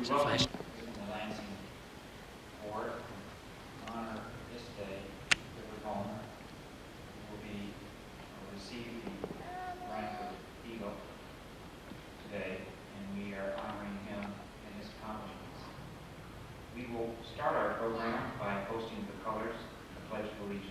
We welcome flash. the Lansing Board to honor this day that we're home. Will be receive the rank of Eagle today, and we are honoring him and his accomplishments. We will start our program by posting the colors of the Pledge of Allegiance.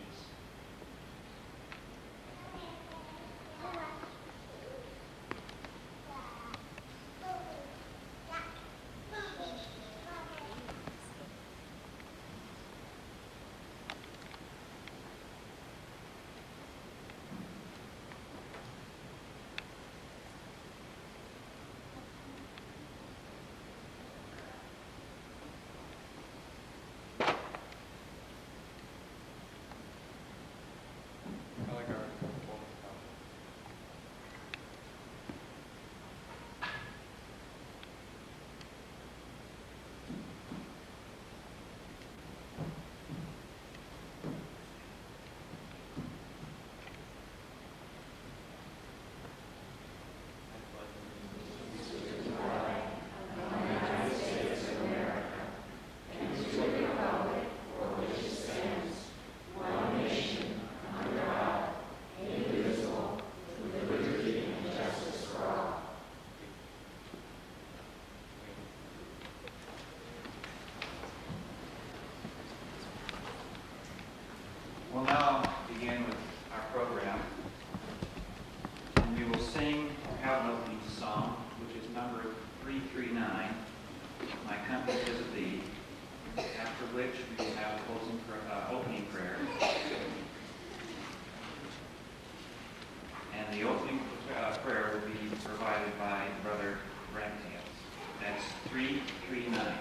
We'll now begin with our program, and we will sing or have an opening song, which is number 339, My Company Is of Thee, after which we will have opening prayer. And the opening prayer will be provided by Brother Ragtails. That's 339.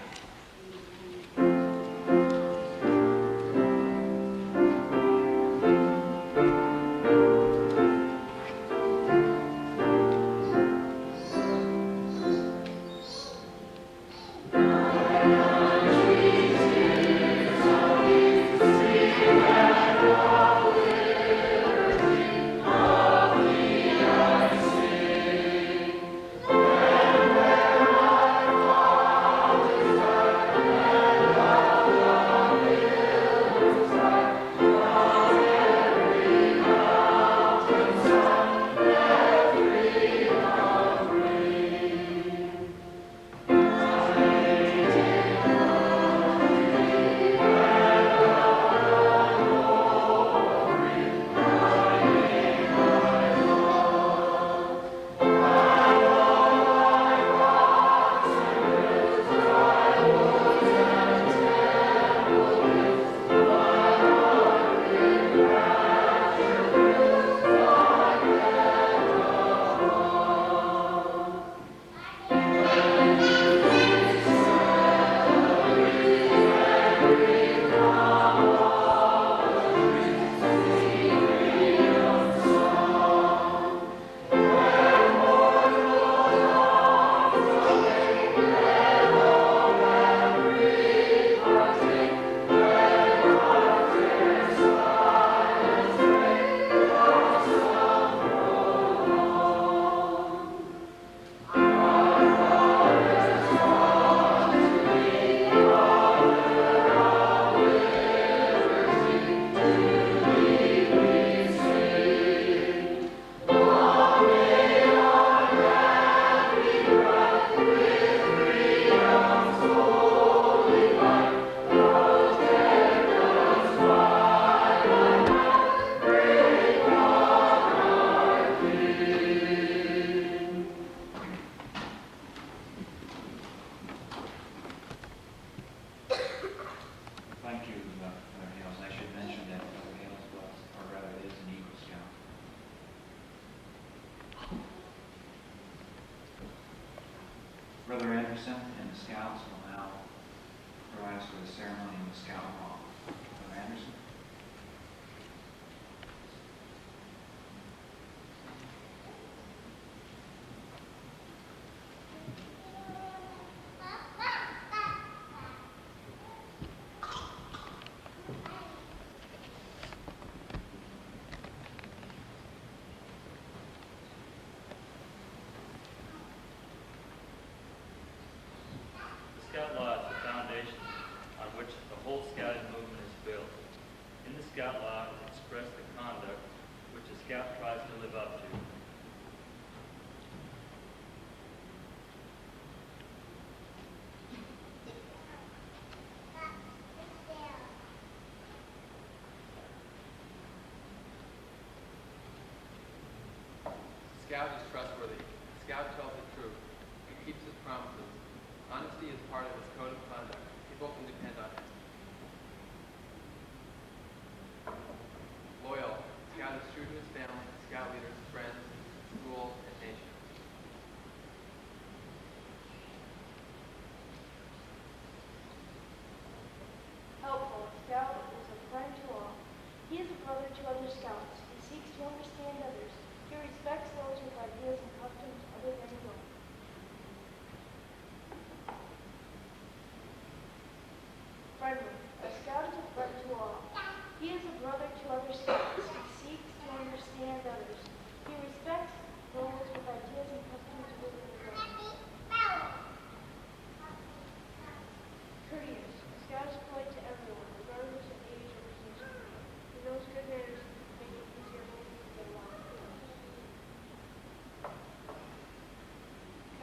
Thank you, Brother Hales. I should mention that Brother Hales was, or rather is, an Eagle Scout. Brother Anderson and the Scouts will now provide us with a ceremony of the Scout Hall. Brother Anderson? Scout is trustworthy. A Scout tells the truth. He keeps his promises. Honesty is part of his code of conduct. People can depend on him. Loyal. A Scout is true to his family, Scout leaders, friends, school, and nation. Helpful. A Scout is a friend to all. He is a brother to other Scouts. He seeks to understand others. He respects those with ideas and customs other than his own. Friendly. A Scout is a friend to all. He is a brother to other Scouts. He seeks to understand others. He respects those with ideas and customs other than his own. Courteous. A Scout is polite to everyone, regardless of age or position. He knows good manners make it easier for people to get along.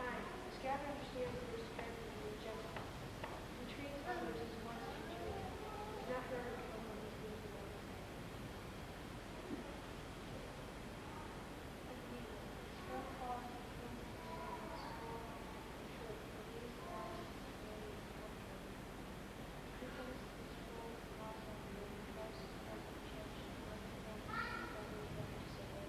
Kind. A Scout understands the respect and is gentle. He treats others as he wants to be treated. He's not hurt or troubled when he's being alone. Obedient. A Scout follows the rules and commands in school and church, but he is wise and committed to culture. Christians is full of awesome and living Christ as part of the church and understands the brothers that disobey.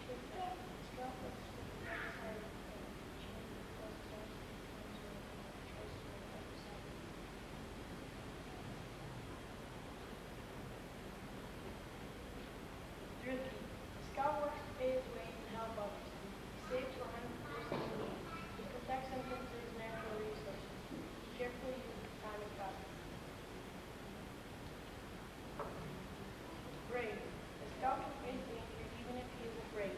Truthful. A Scout looks for the right side of the fence, changes the close steps and becomes one and tries to make other side. Thrifty. A Scout works to pay his ways and help others. He saves for when persons in need. He protects and conserves natural resources. He carefully uses time and cost. Brave. A Scout can face danger even if he is afraid.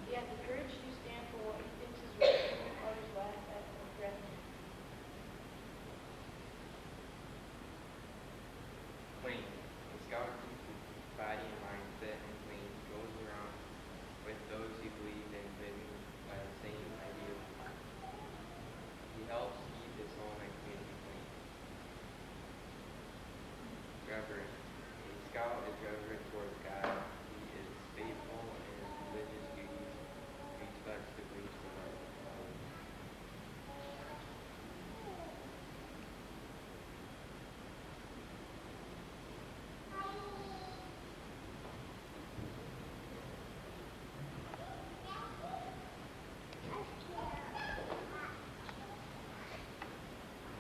He has the courage to stand for what he thinks is right even if others laugh at or threaten him. Clean. A Scout keeps his body and mind fit and clean. He goes around with those he believes in living by the same ideas. He helps keep his home and community clean. Reverent. A Scout is reverent towards God. He is faithful in his religious duties. He respects the beliefs of others.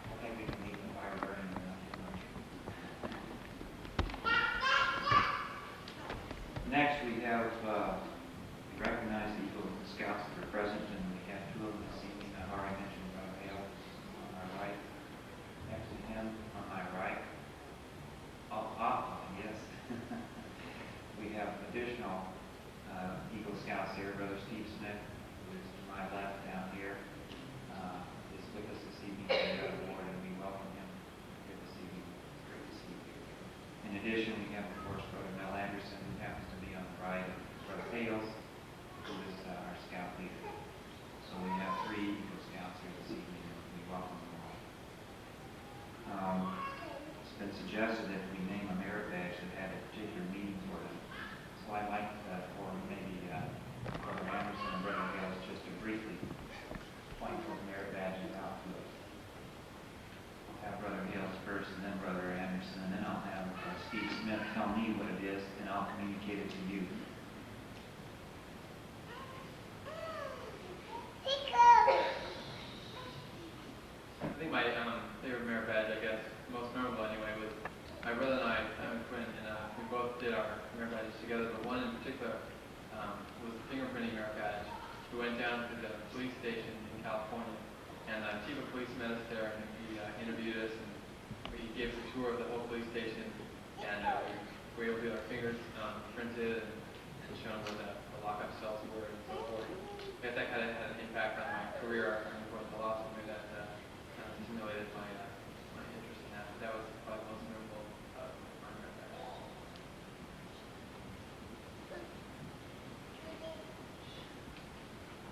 I think we can leave the fire burning without too much. Next, we have, we recognize the Eagle Scouts that are present, and we have two of them this evening. I've already mentioned Brother Hale on my right. Next to him, on my right. Yes. We have additional Eagle Scouts here. Brother Steve Smith, who is to my left down here, is with us this evening for the award, and we welcome him here this evening. It's great to see you here. In addition, we have, of course, Brother Mel Anderson, who happens to be on the right, and Brother Hales, who is our scout leader. So we have three Eagle Scouts here this evening, and we welcome them all. It's been suggested that we name a merit badge that had a particular meaning for them. So I'd like for maybe Brother Anderson and Brother Hales just to briefly point those merit badges out to us. I'll have Brother Hales first, and then Brother Anderson, and then I'll have Steve Smith tell me what it is, and I'll communicate it to you. I think my favorite merit badge, I guess, most memorable anyway, was my brother and I, Simon Quinn, and we both did our merit badges together, but one in particular was the fingerprinting merit badge. We went down to the police station in California, and Chief of Police met us there, and he interviewed us, and he gave us a tour of the whole police station, and we were able to get our fingers printed and shown where the lockup cells were and so forth. I guess that kind of had an impact on my career. I remember going to law school, that stimulated my interest in that. That was probably the most memorable of my merit badge.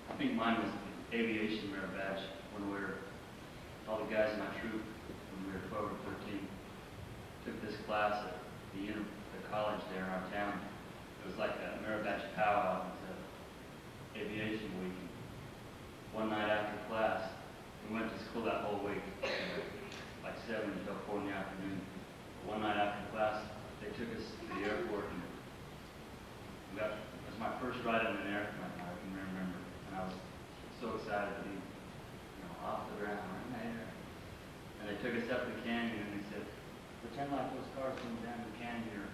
I think mine was the aviation merit badge when we were, all the guys in my troop, when we were 12 or 13, took this class at the college there in our town, it was like a merit badge powwow. It was aviation week. One night after class, we went to school that whole week, like 7 until 4 in the afternoon. One night after class, they took us to the airport, and it was my first ride in an airplane, I can remember. And I was so excited to be, off the ground, right in the air. And they took us up the canyon, and they said, pretend like those cars coming down the canyon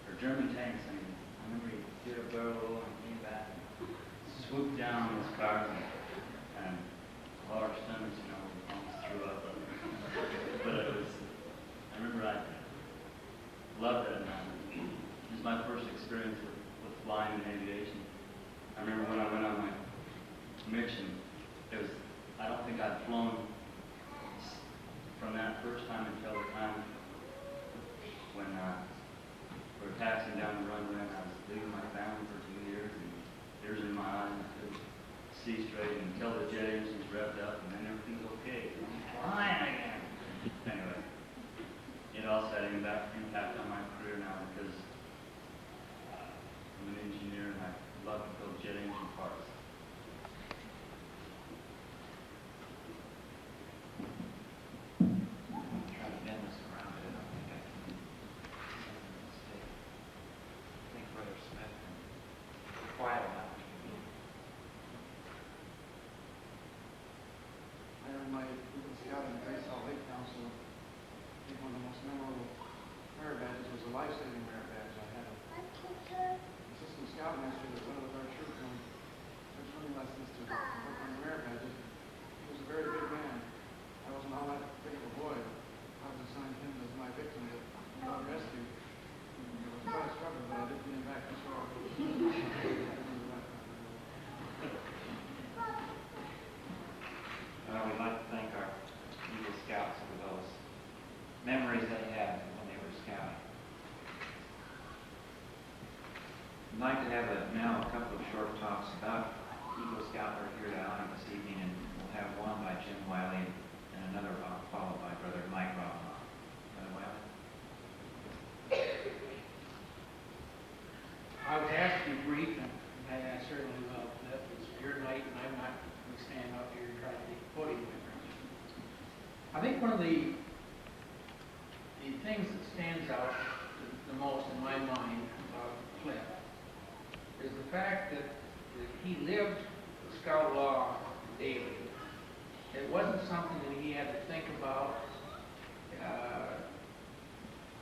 or German tanks. And I remember he did a barrel roll and came back and swooped down on those cars, and all our stomachs, we almost threw up. But it was, I remember I loved it. It was my first experience with flying in aviation. I remember when I went on my mission, I don't think I'd flown from that first time until the time when we were taxiing down the runway, and I was leaving my family for 2 years, and tears in my eyes, and I couldn't see straight until the jet engines revved up, and then everything's okay. I'm flying again. Anyway, it also had an impact on my career now, because I'm an engineer and I love to build jet engine parts. Try to bend this around, but I don't think I can. Mistake. I think Brother Smith can be quiet enough. I earned my Eagle Scout in the Great Salt Lake Council. I think one of the most memorable merit badges was a life-saving merit badge. I had an assistant scoutmaster that went with our troop on swimming lessons to work on the merit badges. He was a very big man. I wasn't all that big of a boy. I was assigned him as my victim that we got rescued. It was quite a struggle, but I did get him back to shore. Well, we'd like to thank our Eagle Scouts for those memories they had when they were scouting. I'd like to have now a couple of short talks about Eagle Scout that are here to honor this evening, and we'll have one by Jim Wiley and another followed by Brother Mike Rothman. Brother Wiley? I was asked to be brief, and I certainly will. That was your night, and I'm not going to stand up here and try to take the podium away from you. I think one of the things that stands out the most in my mind about Cliff is the fact that he lived the Scout law daily. It wasn't something that he had to think about.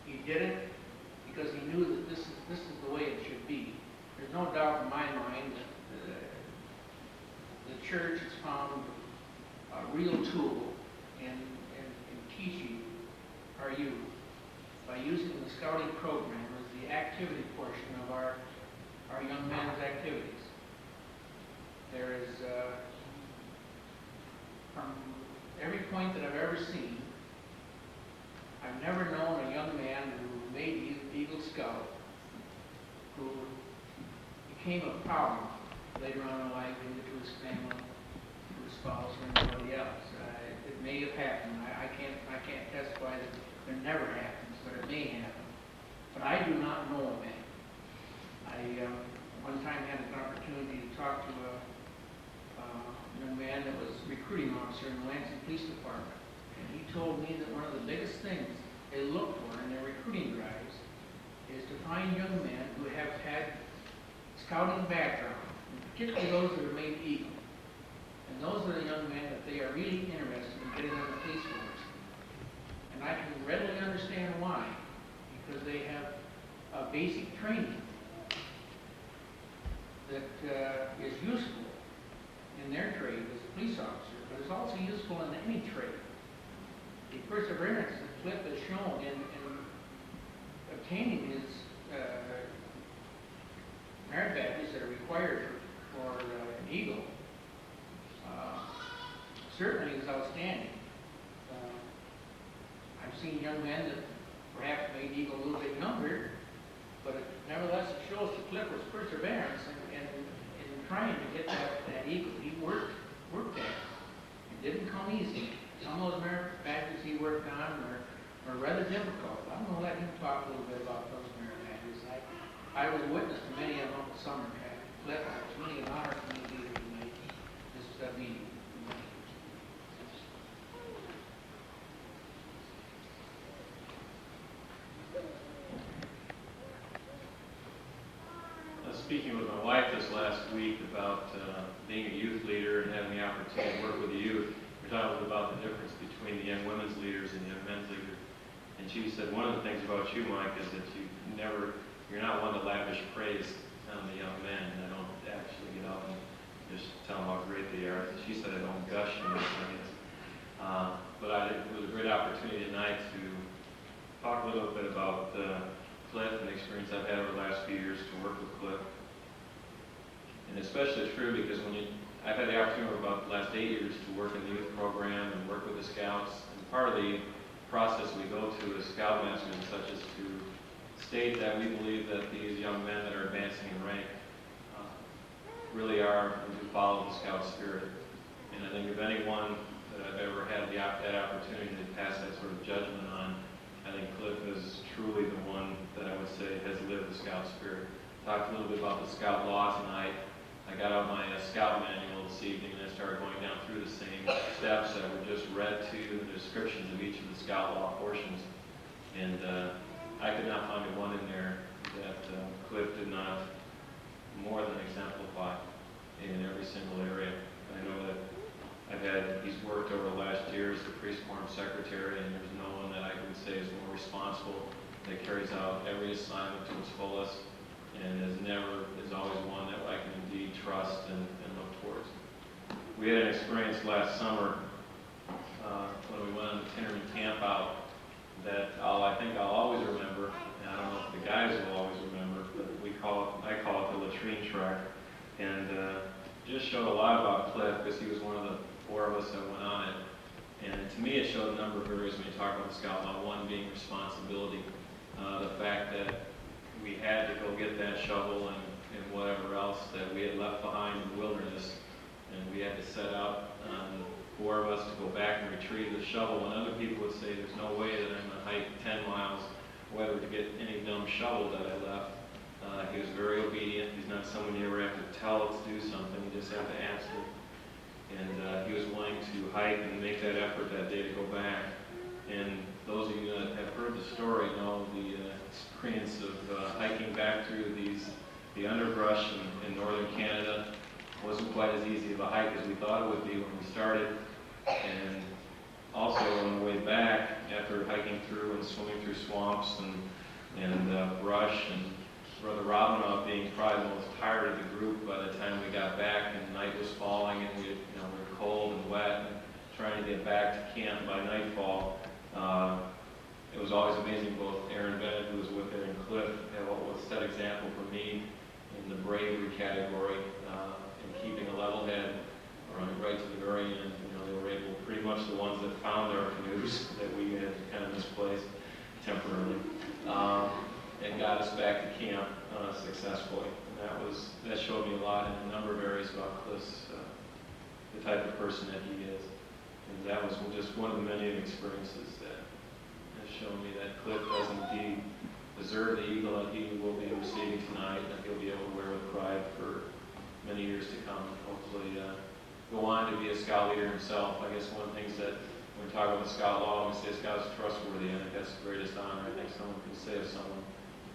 He did it because he knew that this is the way it should be. There's no doubt in my mind that the church has found a real tool in teaching our youth by using the scouting program as the activity portion of our young men's activities. There is, from every point that I've ever seen, I've never known a young man who made Eagle Scout who became a problem later on in life into his family, to his spouse, or anybody else. It may have happened. I can't testify that it never happens, but it may happen. But I do not know a man. I one time had an opportunity to talk to a young man that was a recruiting officer in the Lansing Police Department. And he told me that one of the biggest things they look for in their recruiting drives is to find young men who have had scouting background, and particularly those that are made Eagle. And those are the young men that they are really interested in getting on the police force. And I can readily understand why, because they have a basic training that is useful in their trade as a police officer, but is also useful in any trade. The perseverance that Cliff has shown in obtaining his merit badges that are required for an Eagle certainly is outstanding. I've seen young men that perhaps made Eagle a little bit younger, but nevertheless it shows that Cliff was perseverance in trying to get that Eagle. He worked at it. It didn't come easy. Some of those merit badges he worked on were rather difficult. I'm going to let him talk a little bit about those merit badges. I was witness to many of them summer camp. Cliff, it was really an honor for me to be here tonight. This is that meeting. Speaking with my wife this last week about being a youth leader and having the opportunity to work with the youth, we're talking about the difference between the young women's leaders and the young men's leaders. And she said, one of the things about you, Mike, is that you're not one to lavish praise on the young men. I don't actually get out and just tell them how great they are. She said I don't gush in those things. But it was a great opportunity tonight to talk a little bit about Cliff and the experience I've had over the last few years to work with Cliff. And especially true because I've had the opportunity over about the last 8 years to work in the youth program and work with the scouts. And part of the process we go to as scoutmasters and such is to state that we believe that these young men that are advancing in rank really are and do follow the scout spirit. And I think if anyone that I've ever had that opportunity to pass that sort of judgment on, I think Cliff is truly the one that I would say has lived the scout spirit. Talked a little bit about the scout law tonight. I got out my scout manual this evening and I started going down through the same steps that were just read to you, the descriptions of each of the scout law portions. And I could not find one in there that Cliff did not more than exemplify in every single area. I know that he's worked over the last year as the priest quorum secretary, and there's no one that I would say is more responsible, that carries out every assignment to its fullest, and is always one that I can indeed trust and look towards. We had an experience last summer when we went on the Tinnerman camp out that I think I'll always remember, and I don't know if the guys will always remember, but I call it the latrine track, and just showed a lot about Cliff because he was one of the 4 of us that went on it. And to me, it showed a number of areas when you talk about the scout law. One being responsibility, the fact that we had to go get that shovel and whatever else that we had left behind in the wilderness, and we had to set out, 4 of us, to go back and retrieve the shovel. And other people would say, there's no way that I'm going to hike 10 miles, whether to get any dumb shovel that I left. He was very obedient. He's not someone you ever have to tell to do something. You just have to ask him. And he was willing to hike and make that effort that day to go back. And those of you that have heard the story know the experience of hiking back through the underbrush in northern Canada. Wasn't quite as easy of a hike as we thought it would be when we started. And also on the way back, after hiking through and swimming through swamps and brush, and Brother Robinoff being probably the most tired of the group by the time we got back, and night was falling, and we were cold and wet, and trying to get back to camp by nightfall. It was always amazing. Both Aaron Bennett, who was with there, and Cliff had what was set example for me in the bravery category, in keeping a level head, running right to the very end. They were able, pretty much the ones that found our canoes that we had kind of misplaced temporarily, and got us back to camp successfully. And that showed me a lot in a number of areas about Cliff's, the type of person that he is. And that was just one of the many experiences that has shown me that Cliff does indeed deserve the eagle that he will be receiving tonight, that he'll be able to wear with pride for many years to come. Hopefully go on to be a scout leader himself. I guess one of the things that when we talk about the scout law, we say a scout is trustworthy. I think that's the greatest honor I think someone can say of someone,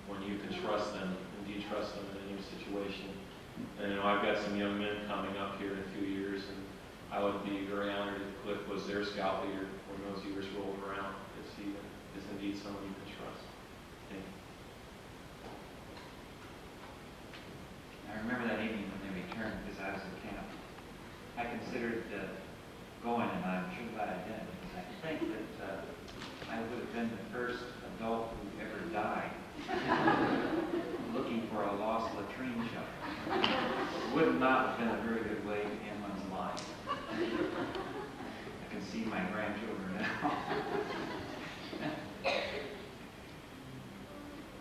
when you can trust them, indeed trust them in any situation. And I've got some young men coming up here in a few years, and I would be very honored if Cliff was their scout leader when those years rolled around, because he is indeed someone you can trust. Thank you. I remember that evening when they returned, because I was at camp. I considered going, and I'm sure glad I did, because I think that I would have been the first adult who ever died looking for a lost latrine shovel. It would not have been a very good way to end one's life. I can see my grandchildren now.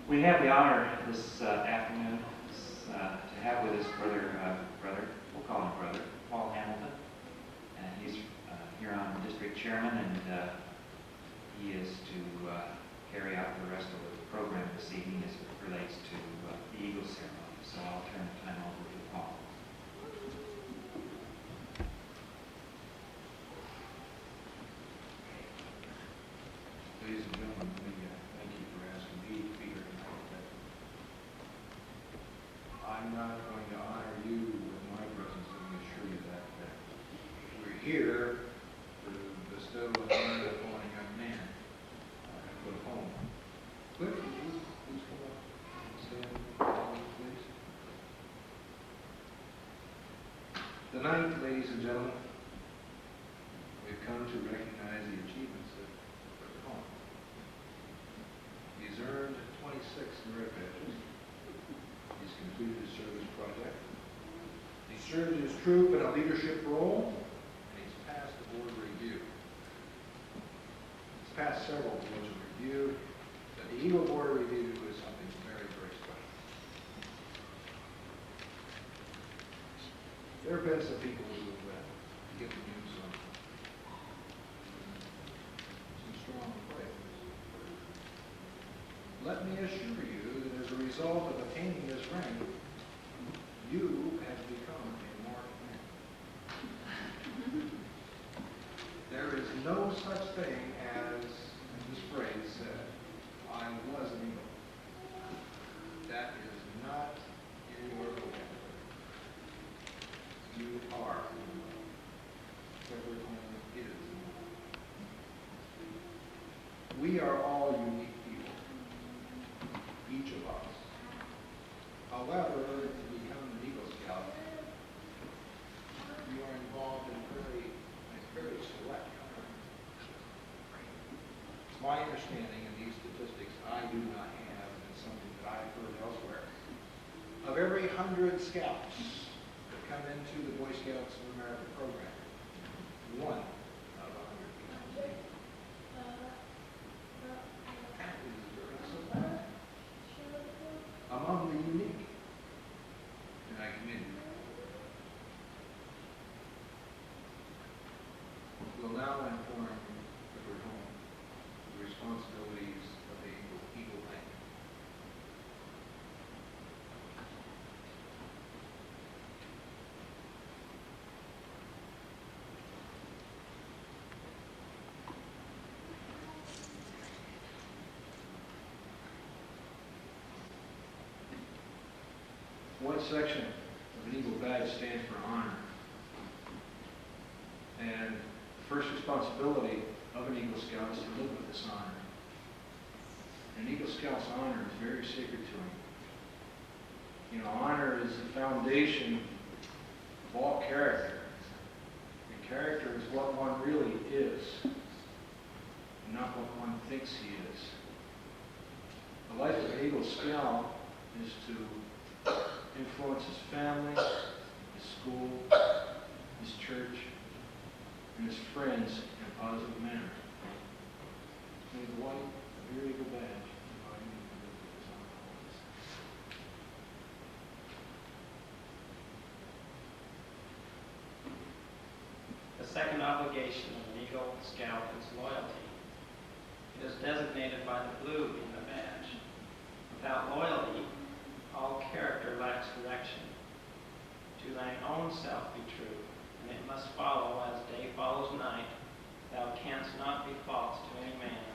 We have the honor this afternoon to have with us brother, we'll call him brother, Paul Hamilton. He's here on district chairman, and he is to carry out the rest of the program this evening as it relates to the Eagle ceremony. So I'll turn the time over to Paul. Ladies and gentlemen, thank you for asking me to be here tonight. I'm not going to honor you with my presence, let me assure you that. We're here to bestow an honor upon a young man and put a home. Cliff, would you please come up and stand, please? Tonight, ladies and gentlemen, we've come to recognize the achievements of Cliff Home. He's earned 26 merit badges. He's completed his service project. He served his troop in a leadership role, and he's passed the board review. He's passed several boards of review, but the Eagle Board review is something very, very special. There have been some people who have given you some strong praise. Let me assure you that as a result of attaining this rank, you have become a marked man. There is no such thing as, this phrase said, I was an eagle. That is not in your vocabulary. You are an eagle. Clifford Home is an eagle. We are all unique people, each of us. However, to become an Eagle Scout, you are involved in a very select company. It's my understanding, and these statistics I do not have, and it's something that I've heard elsewhere, of every 100 scouts that come into the Boy Scouts of America program, one out of 100 becomes an Eagle. That is very select. Among the unique in our community. We'll now inform Clifford Home the responsibilities of the Eagle Bank. One section of an Eagle Badge stands for honor. And the first responsibility of an Eagle Scout is to live with this honor. An Eagle Scout's honor is very sacred to him. You know, honor is the foundation of all character. And character is what one really is, and not what one thinks he is. The life of an Eagle Scout is to influence his family, his school, his church, and his friends in a positive manner. May the white of your Eagle Badge invite you to live with his honor always. The second obligation of an Eagle Scout is loyalty. It is designated by the blue in the badge. Without loyalty, all character lacks direction. To thine own self be true, and it must follow as day follows night. Thou canst not be false to any man.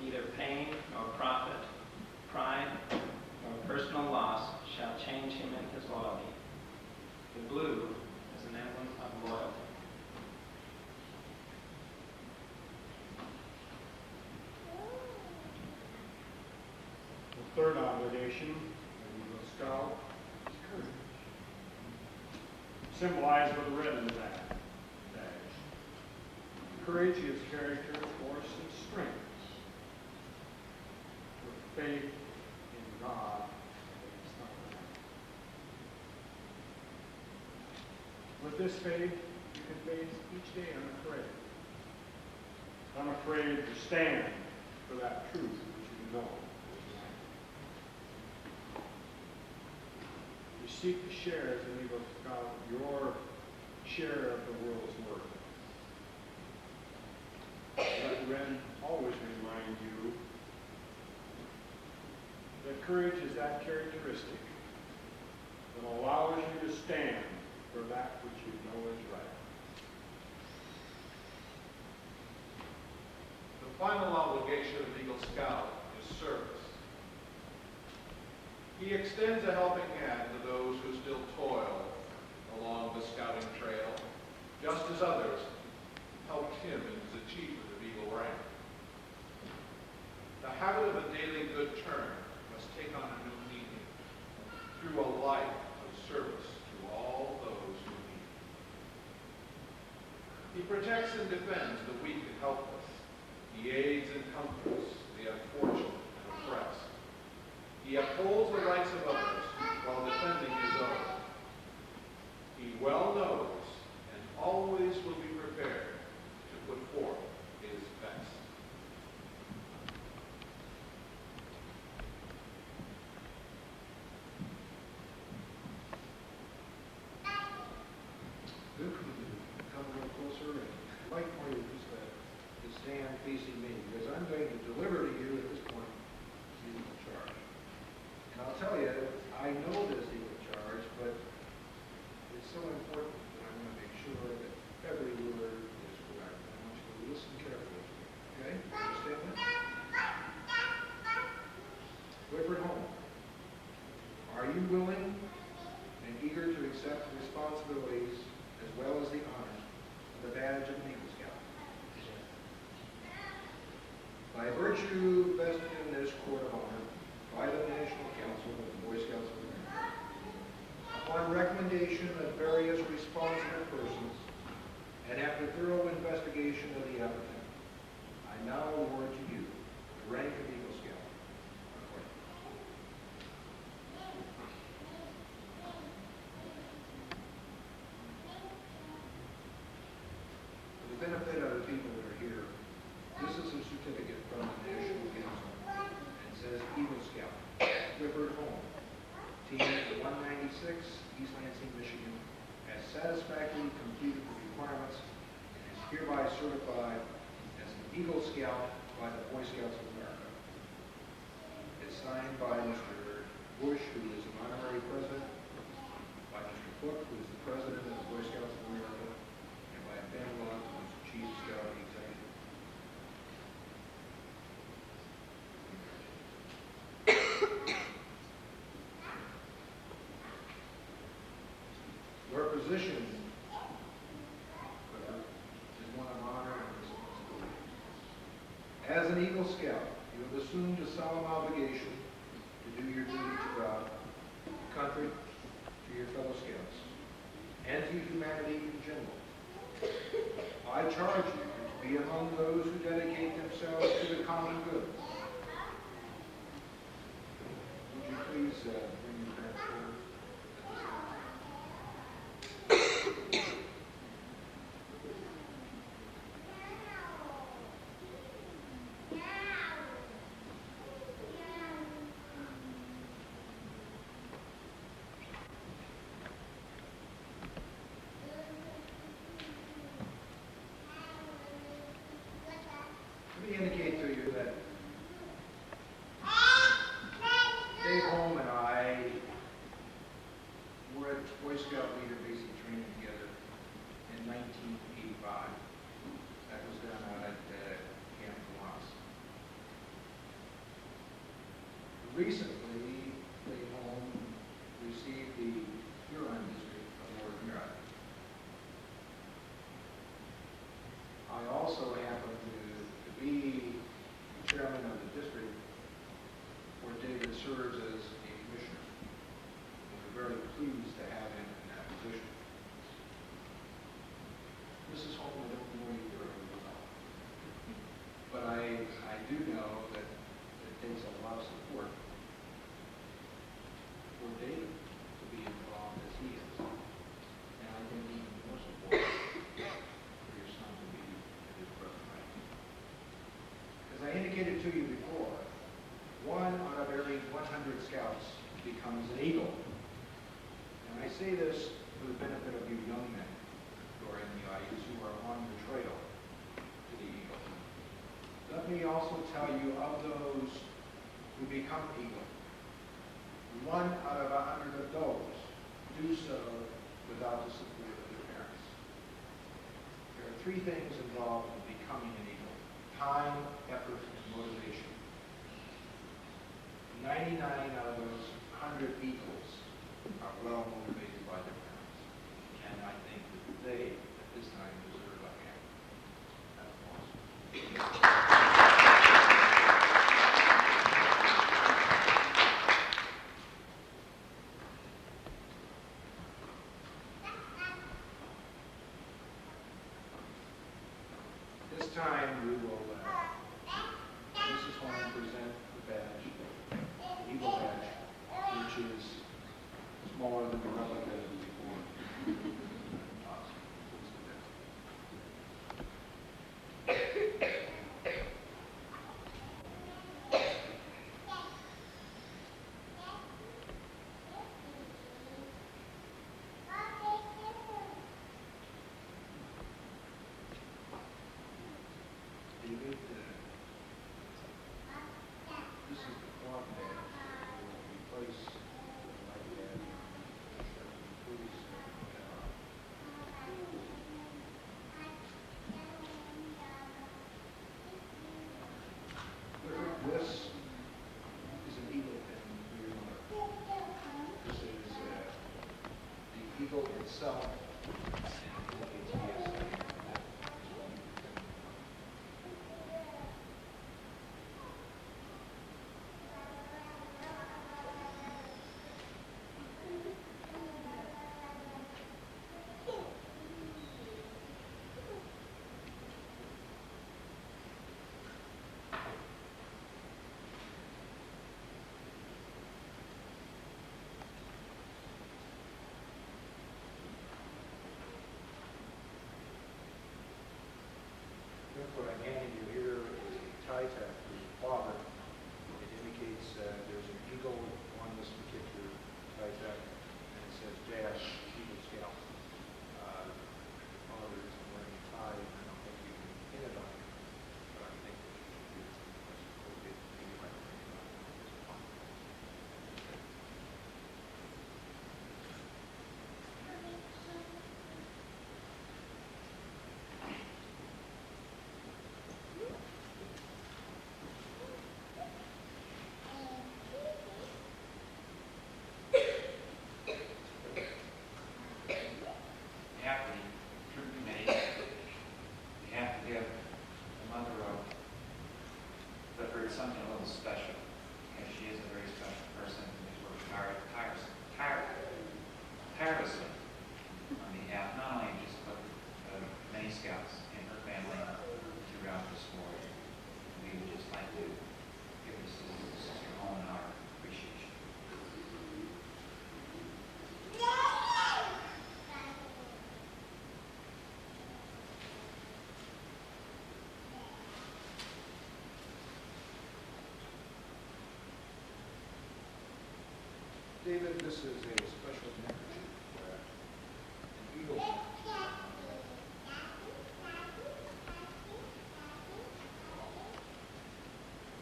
Neither pain nor profit, pride nor personal loss shall change him in his loyalty. The blue is an emblem of loyalty. The third obligation of the Scout is courage, symbolized with the red in the badge. Courage is character, force, and strength, with faith in God and His Son. With this faith, you can face each day unafraid. Unafraid to stand for that truth which you know. You seek to share as an Eagle Scout your share of the world's work. Let red always remind you that courage is that characteristic that allows you to stand for that which you know is right. The final obligation of Eagle Scout is service. He extends a helping hand to those who still toil along the scouting trail, just as others helped him in his achievement of Eagle rank. The habit of a daily good turn must take on a new meaning through a life of service to all those who need. He protects and defends the weak and helpless. He aids and comforts the unfortunate and oppressed. He upholds the rights of others while defending his own. He well knows and always will be prepared to put forth his best. Luke, come a little closer, and I'd like for you just to stand facing me, because I'm going to deliver to you at this point the eagle charge. And I'll tell you, I know this eagle charge, but it's so important that I want to make sure that every word is correct. I want you to listen carefully. Okay? Understand that? Clifford Home, are you willing and eager to accept the responsibilities as well as the honors of the badge of an Eagle Scout? By virtue vested in this court of honor by the National Council of the Boy Scouts of America, upon recommendation of various responsible persons, and after thorough investigation of the applicant, I now award to you the rank of Eagle Scout. For the benefit of the people that are here, this is a certificate from the National Council and says Eagle Scout, Clifford Home, Team 196, East Lansing, Michigan, has satisfactorily completed the requirements and is hereby certified as an Eagle Scout by the Boy Scouts of America. It's signed by Mr. Bush, who is an honorary president, by Mr. Cook, who is the president of the Boy Scouts of America, and by Ben Lund, who is the Chief Scout Executive. Your position, Clifford, is one of honor and responsibility. As an Eagle Scout, you have assumed a solemn obligation to do your duty to God, to country, to your fellow Scouts, and to humanity in general. I charge you to be among those who dedicate themselves to the common good. Would you please bring your parents forward? Let me indicate to you that Dave Holm and I were at Boy Scout leader basic training together in 1985. That was done out at Camp Delos. Recently, Dave Holm received the Huron District Award of Merit. I also happen to be chairman of the district where David serves as a commissioner. We're very pleased to have him in that position. Mrs. Holm, I don't know you very well, but I do know that it takes a lot of support for David to be involved as he is. And I think even more support for your son to be at his present rank. As I indicated to you before, 1 out of every 100 scouts becomes an eagle. And I say this for the benefit of you young men who are in the audience who are on the trail to the eagle. Let me also tell you of those who become eagle, 1 out of 100 of those do so without the support of their parents. There are 3 things involved in becoming an eagle: time, effort, and motivation. 99 out of those 100 eagles are well motivated by their parents. And I think that they, at this time, deserve a hand. That's awesome. This time we will, Mrs. Holmes present the badge, the Eagle badge, which is smaller than the replica before. David, this is the clock badge that will replace the light badge. Please, this is an eagle pin for your mother. This is the eagle itself. What I'm handing you here is a tie tag for your father. It indicates there's an eagle on this particular tie tag, and it says Dash Eagle Scout. Your father isn't wearing a tie, and I don't think you can pin it on him, but I think that you should do it. Maybe you might pin it on him. After the troop committee, we have to give the mother something a little special, because she is a very special person who's worked tirelessly on behalf not only just of many scouts and her family throughout this war. We would just like to give this sister home our appreciation. David, this is a special neckerchief for an eagle.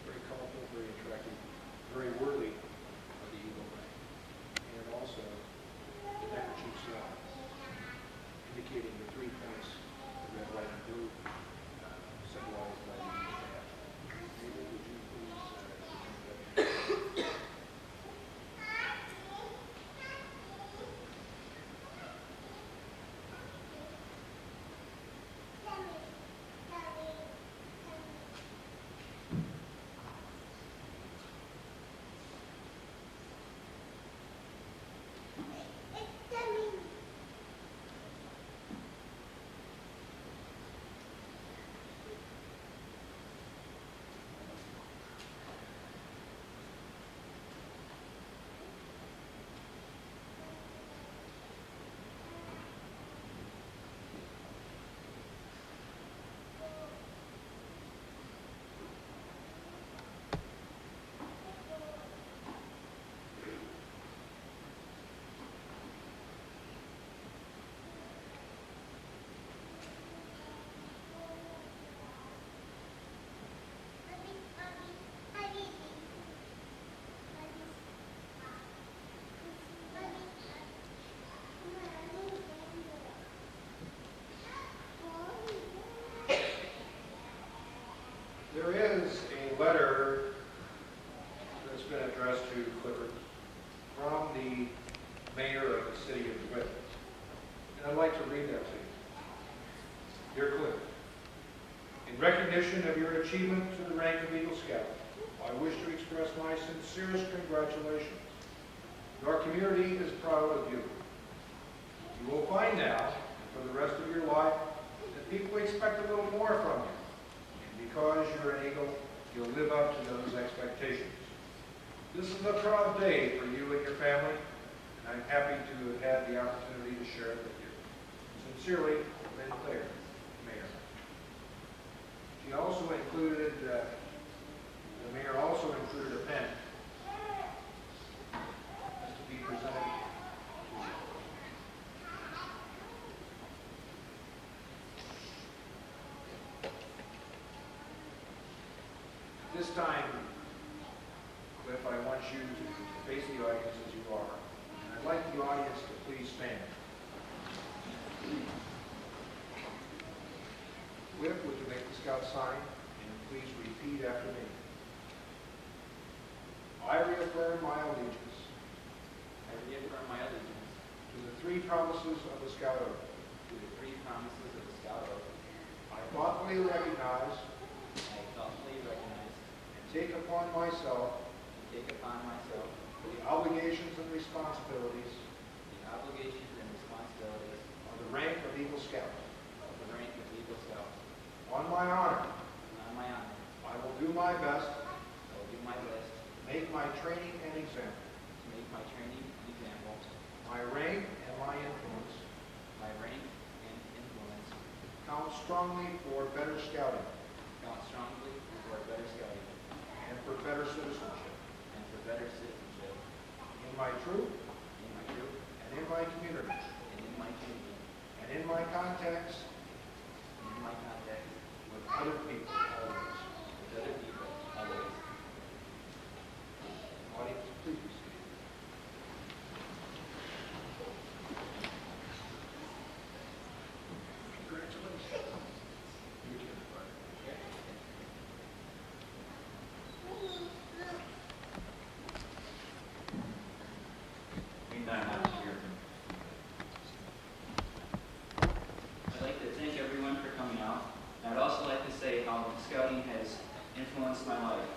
Very colorful, very attractive, very worthy of the eagle rank. And also the neckerchief slot, indicating the 3 points, the red, white, and blue, symbolized by the eagle badge. David, would you please present that? like to read that to you. Dear Cliff, in recognition of your achievement to the rank of Eagle Scout, I wish to express my sincerest congratulations. Your community is proud of you. You will find now, and for the rest of your life, that people expect a little more from you. And because you're an Eagle, you'll live up to those expectations. This is a proud day for you and your family, and I'm happy to have had the opportunity to share it with you. Sincerely, Lynn Claire, Mayor. She also included, the Mayor also included a pen. That's to be presented to you. At this time, Cliff, I want you to face the audience as you are. And I'd like the audience to please stand. Cliff, would you make the Scout sign? And please repeat after me. I reaffirm my allegiance I reaffirm my allegiance to the three promises of the Scout Oath. to the three promises of the Scout Oath. I thoughtfully recognize I thoughtfully recognize and take upon myself and take upon myself the obligations and responsibilities the obligations and responsibilities of the rank of Eagle Scout. of the rank of Eagle Scout. On my honor, And on my honor, I will do my best I will do my best to make my training an example. to make my training an example, My rank and my influence my rank and influence count strongly for better scouting count strongly for better scouting and for better citizenship and for better citizenship in my troop in my troop and in my community and in my community and in my contacts and in my contact with other people always. with other people always. Audience, please be seated. Congratulations. You can, buddy. Meantime, I'll hear from I'd like to thank everyone for coming out. I'd also like to say how scouting has influenced my life.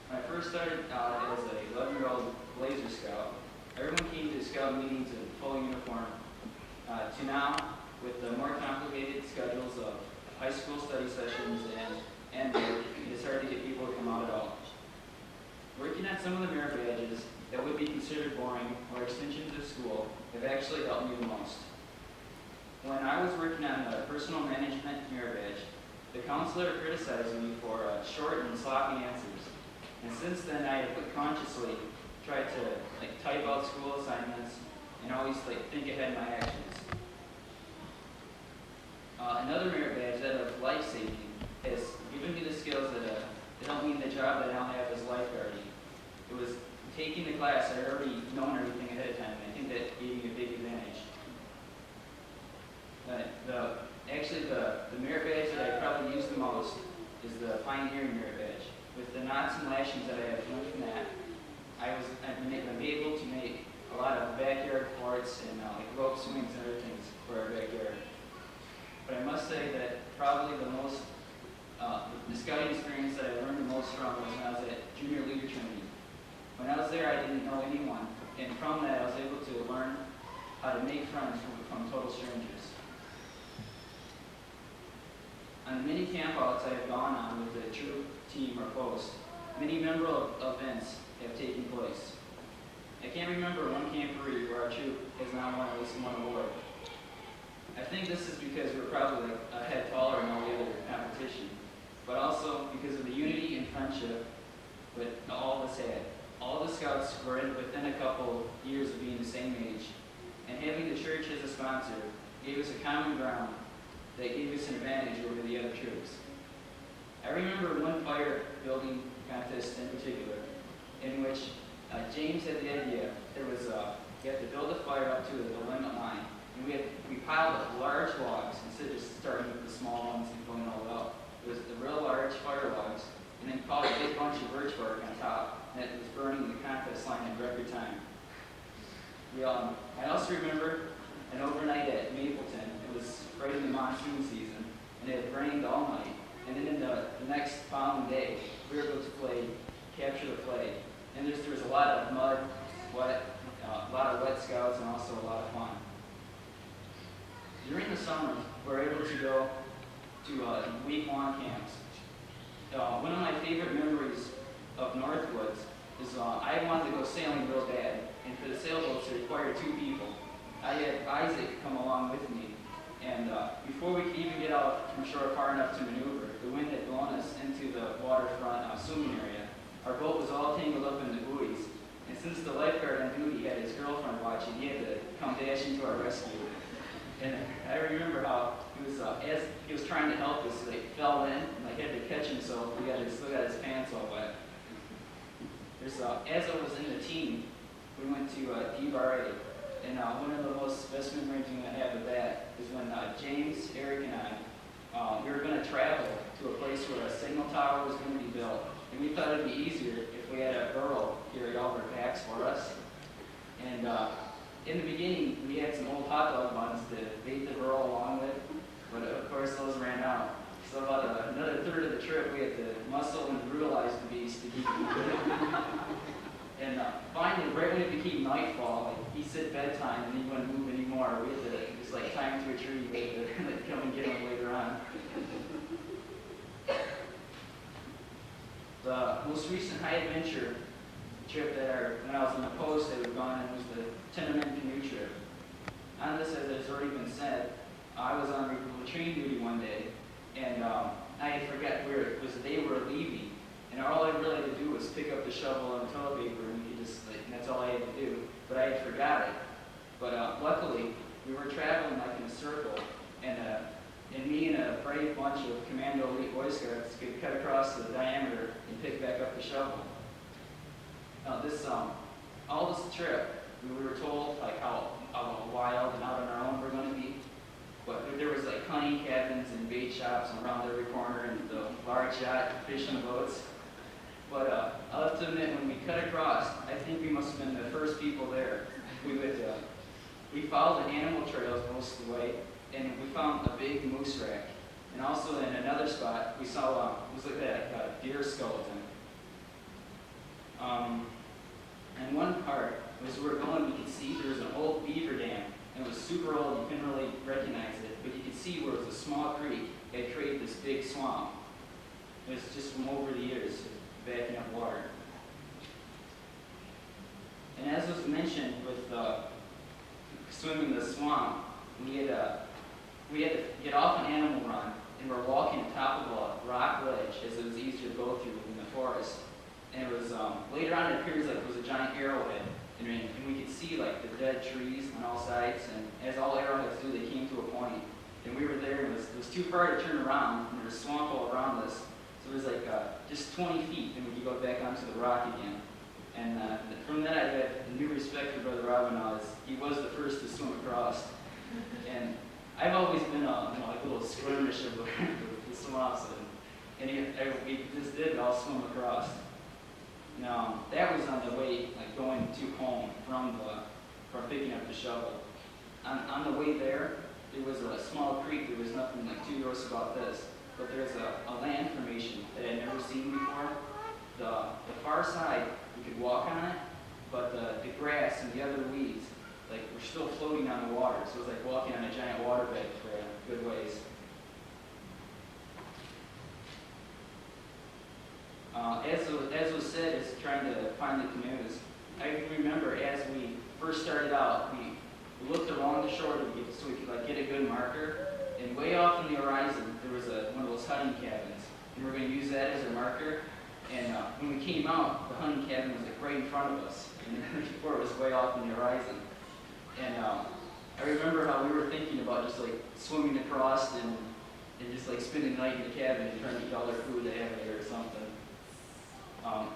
When I first started out as a 11-year-old Blazer Scout, everyone came to scout meetings in full uniform. To now, with the more complicated schedules of high school study sessions and work, it's hard to get people to come out at all. Working on some of the merit badges that would be considered boring or extensions of school have actually helped me the most. When I was working on the personal management merit badge, the counselor criticized me for short and sloppy answers. And since then, I have consciously tried to type out school assignments and always think ahead in my actions. Another merit badge, that of life saving, has given me the skills that help me in the job that I now have as lifeguarding. It was taking the class, I had already known everything ahead of time, and I think that gave me a big advantage. Actually, the merit badge that I probably use the most is the pioneering merit badge. With the knots and lashings that I have learned from that, I've been able to make a lot of backyard forts and rope swings and other things for our backyard. But I must say that probably the scouting experience that I learned the most from was when I was at junior leader training. When I was there, I didn't know anyone, and from that, I was able to learn how to make friends from total strangers. On the many campouts I have gone on with the troop, team, or post, many memorable events have taken place. I can't remember one camporee where our troop has not won at least one award. I think this is because we're probably a head taller in all the other competition, but also because of the unity and friendship that all of us had. All the scouts were within a couple years of being the same age, and having the church as a sponsor gave us a common ground that gave us an advantage over the other troops. I remember one fire building contest in particular, in which James had the idea. There was you have to build a fire up to the limit line, and we piled up large logs instead of just starting with the small ones and going all out. It was the real large fire logs, and then piled a big bunch of birch bark on top, and it was burning the contest line in record time. I also remember an overnight at Mapleton was right in the monsoon season, and it had rained all night. And then in the next following day, we were able to play capture the flag. And there was a lot of mud, wet, a lot of wet scouts, and also a lot of fun. During the summer, we were able to go to week-long camps. One of my favorite memories of Northwoods is I wanted to go sailing real bad, and for the sailboats it required 2 people. I had Isaac come along with me, and before we could even get out from shore far enough to maneuver, the wind had blown us into the waterfront swimming area. Our boat was all tangled up in the buoys, and since the lifeguard on duty had his girlfriend watching, he had to come dashing to our rescue. And I remember how he was, as he was trying to help us, he fell in and had to catch himself. Still got his pants all wet. As I was in the team, we went to D-Bar A, and one of the most best memories I have of that is when James, Eric, and I, we were going to travel to a place where a signal tower was going to be built, and we thought it would be easier if we had a girl carry all our packs for us. And in the beginning, we had some old hot dog buns to bait the girl along with, but of course those ran out. So about another third of the trip, we had to muscle and brutalize the beast to keep him moving. And finally, right when it became nightfall, he said bedtime and he wouldn't move anymore. We had to just tie him to a tree. We had to come and get him later on. The most recent high adventure trip when I was in the post that we've gone on was the Tenderman canoe trip. On this, as has already been said, I was on latrine duty one day, and I had forgot where it was the day we were leaving, and all I really had to do was pick up the shovel and toilet paper, and and that's all I had to do. But I had forgot it. But luckily, we were traveling in a circle, and me and a brave bunch of Commando Elite Boy Scouts could cut across the diameter and pick back up the shovel. All this trip, we were told how wild and out on our own we're going to be. But there was hunting cabins and bait shops around every corner and the large yacht fishing boats. But I'll have to admit, when we cut across, I think we must have been the first people there. We followed the animal trails most of the way, and we found a big moose rack. And also in another spot, we saw it was like a deer skeleton. And one part, as we were going, we could see there was an old beaver dam. And it was super old, you couldn't really recognize it, but you could see where it was a small creek. It had created this big swamp. It was just from over the years, backing up water. And as was mentioned with swimming the swamp, we had to get off an animal run, and we're walking on top of a rock ledge as it was easier to go through in the forest. And it was, later on it appears like it was a giant arrowhead, and we could see the dead trees on all sides, and as all arrowheads do, they came to a point. And we were there, and it was too far to turn around, and there was swamp all around us. So it was just 20 feet, and we could go back onto the rock again. And from that, I had a new respect for Brother Robinau, as he was the first to swim across. And I've always been a little skirmish of the swamps, and we just did all swim across. Now, that was on the way, going to home from picking up the shovel. On the way there was a small creek. There was nothing too gross about this. But there's a land formation that I'd never seen before. The far side, you could walk on it, but the grass and the other weeds, were still floating on the water. So it was like walking on a giant waterbed for a good ways. As was said, is trying to find the canoes. I remember as we first started out, we looked along the shore so we could get a good marker. And way off in the horizon, there was one of those hunting cabins, and we were going to use that as a marker. And when we came out, the hunting cabin was right in front of us, and before it was way off in the horizon. And I remember how we were thinking about just swimming across and just spending the night in the cabin and trying to eat all their food they had there or something.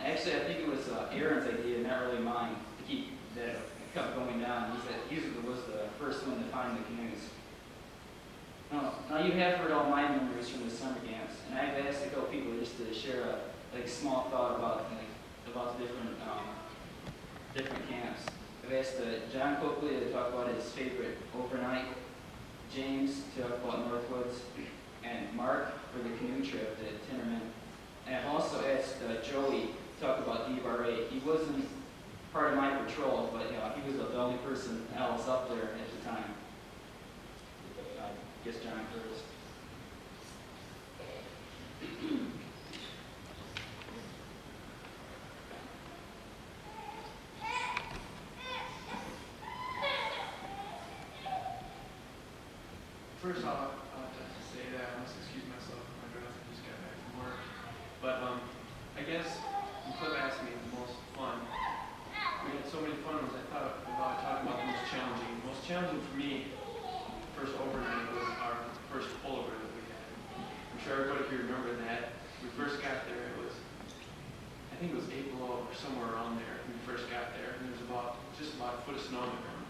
Actually, I think it was Aaron's idea, not really mine, to keep that. It kept going down. He said he was the first one to find the canoes. Now you have heard all my memories from the summer camps, and I've asked a couple people just to share a small thought about the different camps. I've asked John Coakley to talk about his favorite overnight, James to patrol, but he was the only person else up there at the time. I guess John Curtis. First off, I'll have to say that I must excuse myself for my dress. I just got back from work. But I guess when Cliff asked me the most fun, we had so many fun ones. I thought about talking about the most challenging. The most challenging for me, first overnight, was our first pullover that we had. I'm sure everybody can remember that. We first got there. It was, I think it was 8 below or somewhere around there when we first got there, and there was just about a foot of snow on the ground.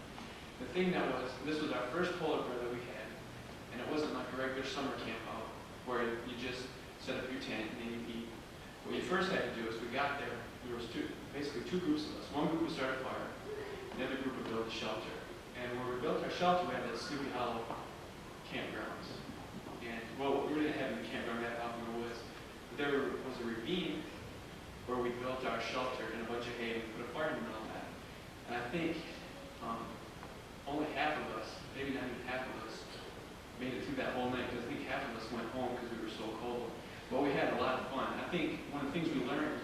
The thing that was, this was our first pullover that we had. And it wasn't like a regular summer camp out where you just set up your tent and then you eat. What you first had to do is we got there, there was basically two groups of us. One group would start a fire, and the other group would build a shelter. And where we built our shelter, we had the Sleepy Hollow campgrounds. And well, we didn't have the campground that out in the woods. But there was a ravine where we built our shelter in a bunch of hay and put a fire in the middle of that. And I think only half of us, maybe not even half of us, made it through that whole night, because I think half of us went home because we were so cold. But we had a lot of fun. I think one of the things we learned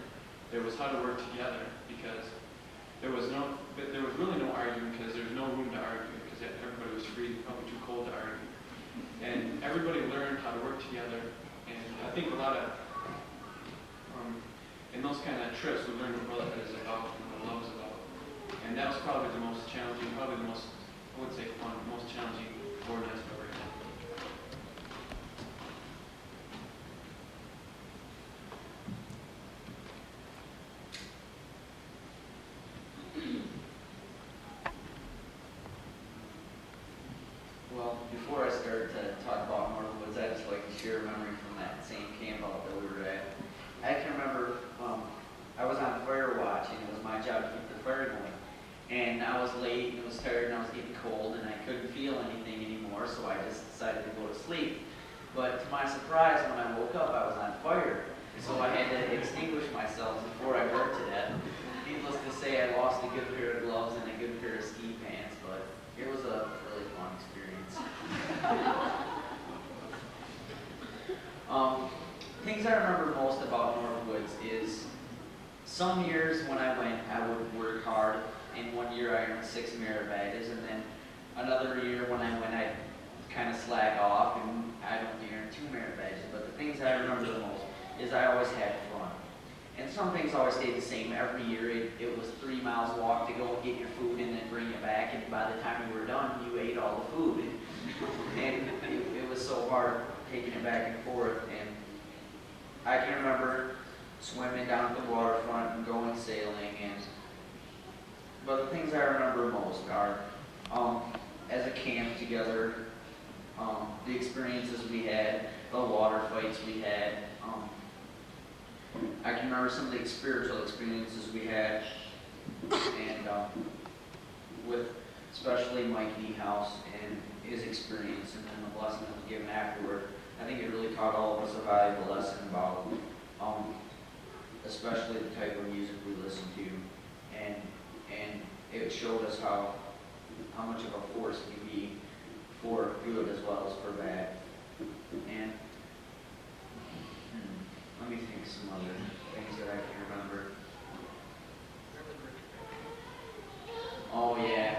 there was how to work together, because there was really no arguing, because there was no room to argue, because everybody was free, probably too cold to argue. And everybody learned how to work together, and I think a lot of, in those kind of trips, we learned what brotherhood is about and what love is about. And that was probably the most challenging, probably the most, I wouldn't say fun, the most challenging 4 nights I've ever had. Well, before I start to talk about Northern Woods, I'd just like to share a memory from that same camp out that we were at. I can remember I was on fire watch, and it was my job to keep the fire going. And I was late, and it was tired, and I was getting cold, and I couldn't feel anything anymore, so I just decided to go to sleep. But to my surprise, when I woke up, I was on fire. So I had to extinguish myself before I burnt to death. Needless to say, I lost a good pair of gloves and a good pair of ski pants, but it was a really fun experience. Things I remember most about Northern Woods is some years when I went, I would work hard. In 1 year, I earned 6 merit badges, and then another year when I went, I'd kind of slack off, and I'd only earn 2 merit badges. But the things I remember the most is I always had fun. And some things always stayed the same. Every year, it was 3 miles walk to go and get your food and then bring it back, and by the time you were done, you ate all the food. And it was so hard taking it back and forth. And I can remember swimming down at the waterfront and going sailing. But the things I remember most are, as a camp together, the experiences we had, the water fights we had. I can remember some of the spiritual experiences we had, and with especially Mike Niehaus and his experience, and then the blessing that was given afterward. I think it really taught all of us a valuable lesson about, especially the type of music we listen to, and it showed us how much of a force it can be for good as well as for bad. And let me think some other things that I can remember. Oh yeah.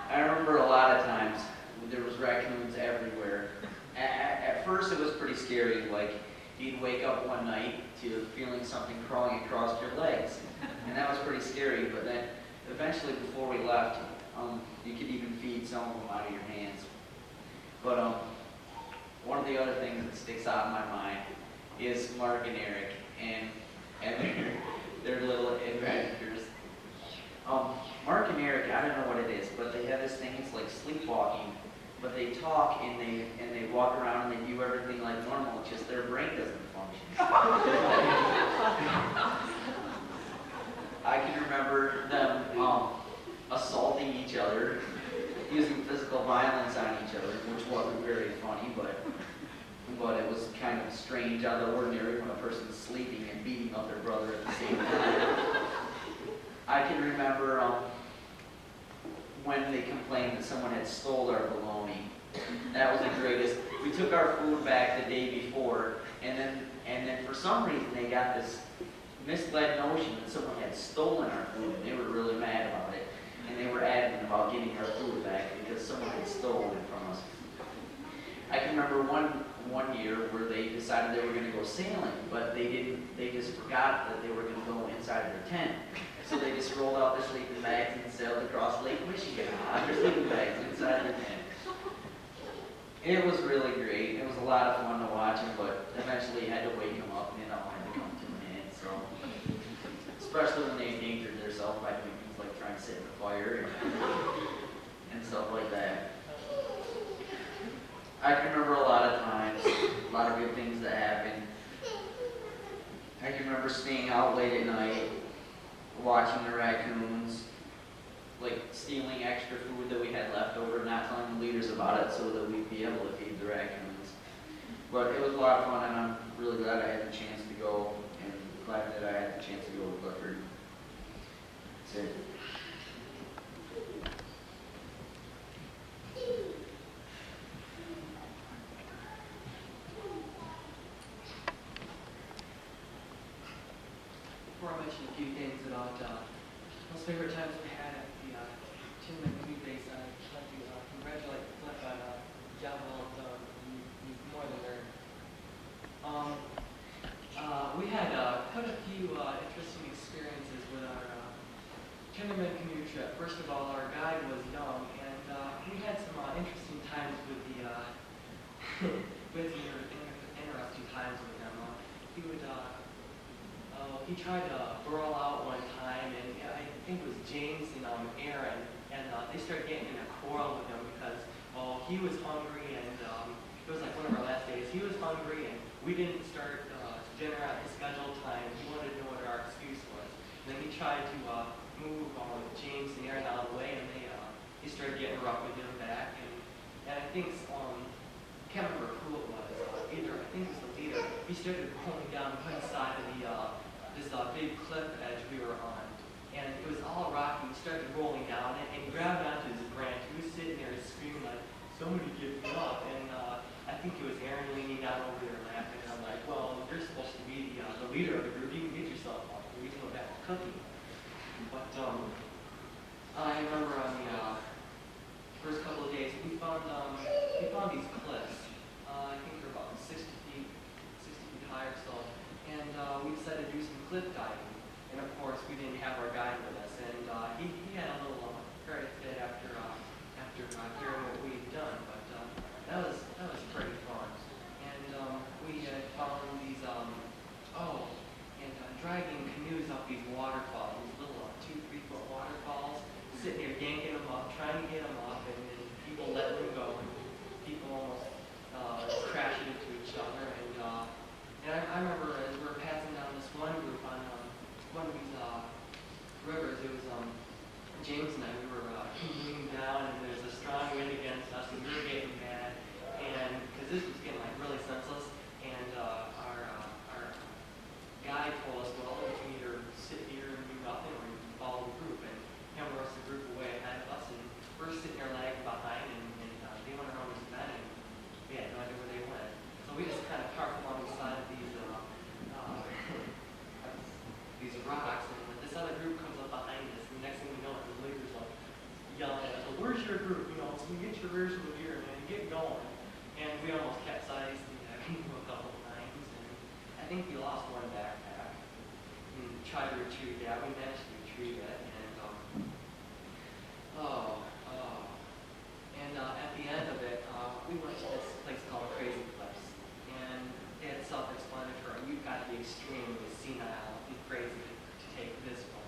I remember a lot of times there was raccoons everywhere. At first it was pretty scary, like you'd wake up one night to feeling something crawling across your legs. And that was pretty scary, but then eventually before we left, you could even feed some of them out of your hands. But one of the other things that sticks out in my mind is Mark and Eric and their little adventures. Mark and Eric, I don't know what it is, but they have this thing, it's like sleepwalking, but they talk and they walk around and they do everything like normal, it's just their brain doesn't function. I can remember them assaulting each other, using physical violence on each other, which wasn't very funny, but it was kind of strange, out of the ordinary when a person's sleeping and beating up their brother at the same time. I can remember when they complained that someone had stole our bologna. That was the greatest. We took our food back the day before, and then for some reason they got this misled notion that someone had stolen our food, and they were really mad about it. And they were adamant about getting our food back because someone had stolen it from us. I can remember one year where they decided they were going to go sailing, but they just forgot that they were going to go inside of their tent. So they just rolled out their sleeping bags and sailed across Lake Michigan on their sleeping bags inside their tent. It was really great. It was a lot of fun to watch them, but eventually you had to wake them up and it all had to come to an end. So, especially when they endangered themselves by doing things like trying to set the fire and stuff like that. I can remember a lot of times, a lot of good things that happened. I can remember staying out late at night, watching the raccoons, like stealing extra food that we had left over, not telling the leaders about it so that we'd be able to feed the raccoons. But it was a lot of fun, and I'm really glad I had the chance to go, and glad that I had the chance to go to Clifford. That's it. Before I mention a few things about most favorite times we had at the Chinman Community Base, I'd like to congratulate Cliff on a job well done. You've more than earned. We had quite a few interesting experiences with our Chinman community trip. First of all, our guide was young, and we had some interesting times with the interesting times with him. He tried to brawl out one time, and I think it was James and Aaron, and they started getting in a quarrel with him because, he was hungry, and it was like one of our last days. He was hungry, and we didn't start dinner at the scheduled time. He wanted to know what our excuse was. And then he tried to move James and Aaron out of the way, and he started getting rough with him back, and I think, can't remember who it was, either, I think it was the leader. He started rolling down one side of this big cliff edge we were on, and it was all rocky. He started rolling down it, and he grabbed onto this branch. He was sitting there screaming like, "Somebody get me up!" And I think it was Aaron leaning down over there laughing. And I'm like, "Well, you're supposed to be the leader of the group. You can get yourself up. We can go back to cooking." But I remember on the first couple of days, we found these cliffs. I think they're about 60 feet high or so. And we decided to do some cliff diving. And of course, we didn't have our guide with us. And he had a little credit fit after hearing what we had done. But that was pretty fun. And we had found these, dragging canoes up these waterfalls, these little 2-3 foot waterfalls, sitting there yanking them up, trying to get them up, and people letting them go. And people almost crashing into each other. And I remember as we were passing down this one group on one of these rivers, it was James and I, we were canoeing down, and there was a strong wind against us, and we were getting mad, and because this was getting like really senseless, and our guide told us, well, we can either sit here and do nothing, or we can follow the group, and him the rest of the group away ahead of us, and we're sitting there lagging behind, and they went around this bend, and we had no idea where they went. So we just kind of parked along the side of these rocks, and this other group comes up behind us, and the next thing we know, the leader's like yelling at us, "Well, where's your group? So you get your rears in the gear, man, get going." And we almost capsized the canoe a couple of times, and I think we lost one backpack and tried to retrieve that. We managed to retrieve it, and at the end of it, we went to this place called Crazy Cliffs, and it's self-explanatory. You've got to be extremely senile and crazy to take this one.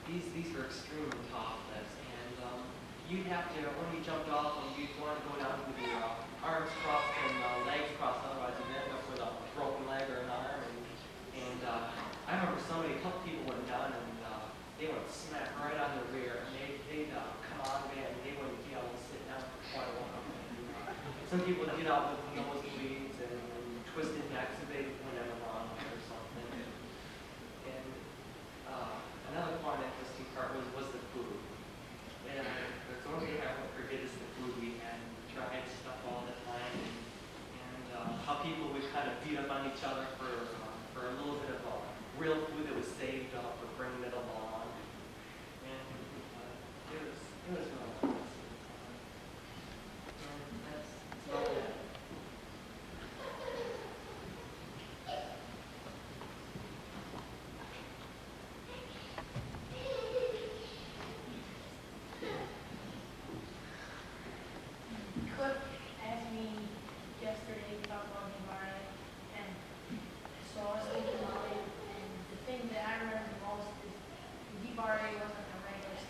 And these were extremely tall cliffs, and you'd have to, when you jumped off them, you'd want to go down with your arms crossed and legs crossed, otherwise you'd end up with a broken leg or an arm. And I remember a couple people went down, and they would smack right on their rear, and they'd come on man, and they wouldn't be able to sit down for quite a while. Some people would get out with nosebleeds and twisted necks if they went in the wrong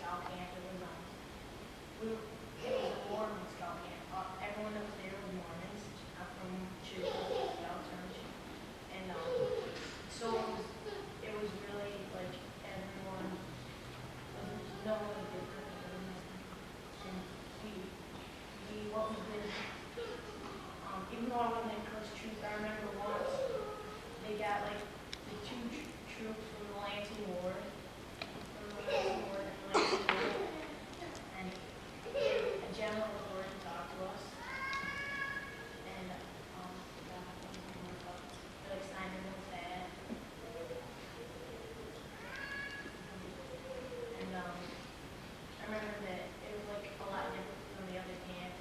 scout camp. It was it was a Mormon scout camp. Everyone that was there was Mormons. I'm from church, scout church, and so it was really like everyone was no one was different. And what we did, even though I wasn't in Coach Troop, I remember once they got like the two troops from the Lansing Ward, and a general was over to talk to us, and like Simon was that, and I remember that it was like a lot different from the other camp.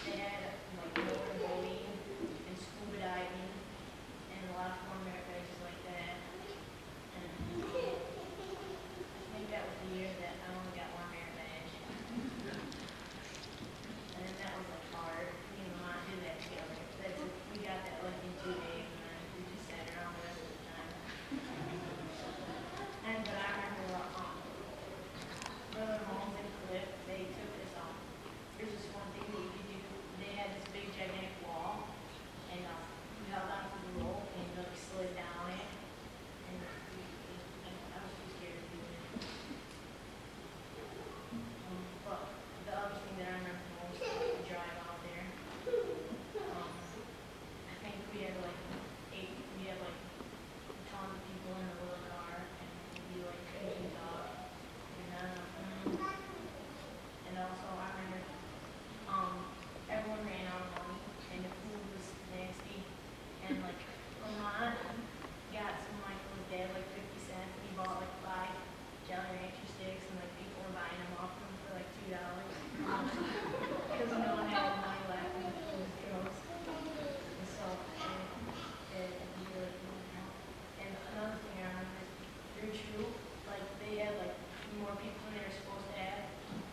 They had like motor boating and scuba diving and a lot of fun merit badges like that. And I think that was the year that I only got one merit badge. And then that was like hard, you know, not do that together. We got that like in 2 days and then we just sat around the rest of the time. But I remember Brother Holmes and Cliff, they took us on. There's this one thing that you could do. They had this big gigantic wall, and you held onto the rope and you like slid down it. And I was too scared to do it. But the other thing that I remember most was the drive out there. I think we had like a ton of people in the little car, and we like couldn't talk. And also I remember everyone ran out of money and the food was nasty, and like Lamont got some like from his dad like 50 cents, and he bought like 5 Jolly Rancher sticks, and like people were buying them off him for like $2 because no one had money left and the food was gross. And so it was really cool. And another thing I remember is your troop, like they had like more people than they were supposed to have.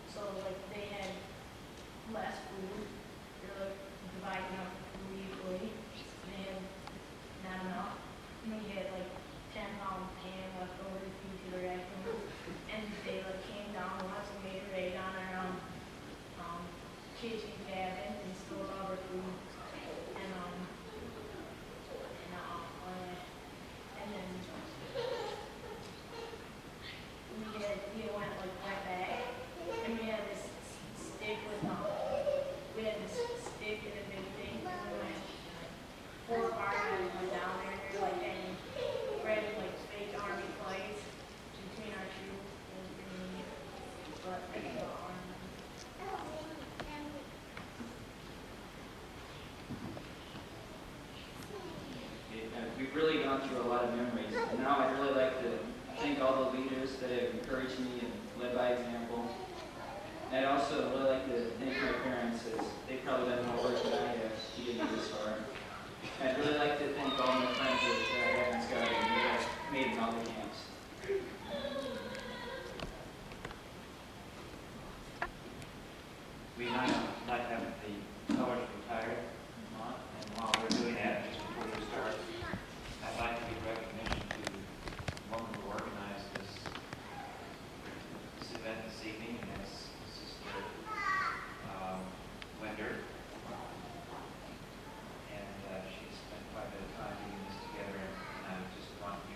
So like they had less food. They're like dividing up the food equally. They had not enough. And we had like 10-pound pan left over to feed to the raccoons. And they like came down once and made a raid on our kitchen cabin and stole all our food. And then we went like right back, and we had this stick with we had this stick and a big thing, and we went 4 firemen went down there, and they were like getting ready like fake army fights between our troops. It was pretty neat, but we've really gone through a lot of memories, and now I'd really like to thank all the leaders that have encouraged me and led by example. And I'd also really like to thank my parents, as they've probably done more work than I have to get me this far. And I'd really like to thank all my friends that I have in Scouting and that I've made in all the camps. We might have the colors retired, and while we're doing that, just before we start, I'd like to give recognition to the woman who organized this event this evening, and that's Sister Winder. And she spent quite a bit of time getting this together, and I just want to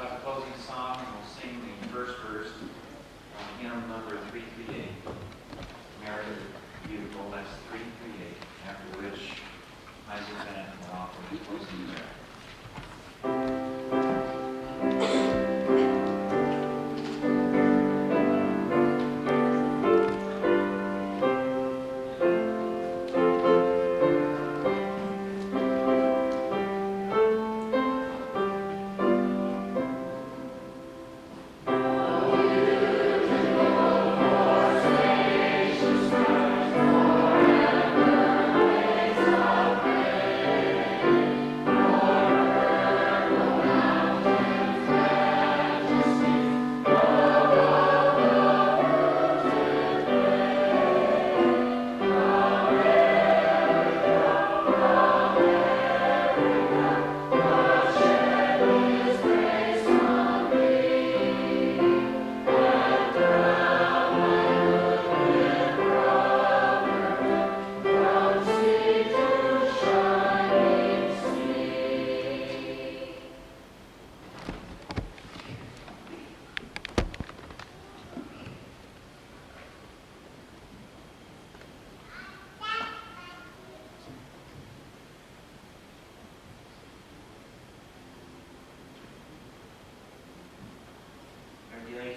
have a closing song, and we'll sing the first verse, hymn number 338. Mary, Beautiful, that's 338, after which Isaac Bennett will offer his closing prayer.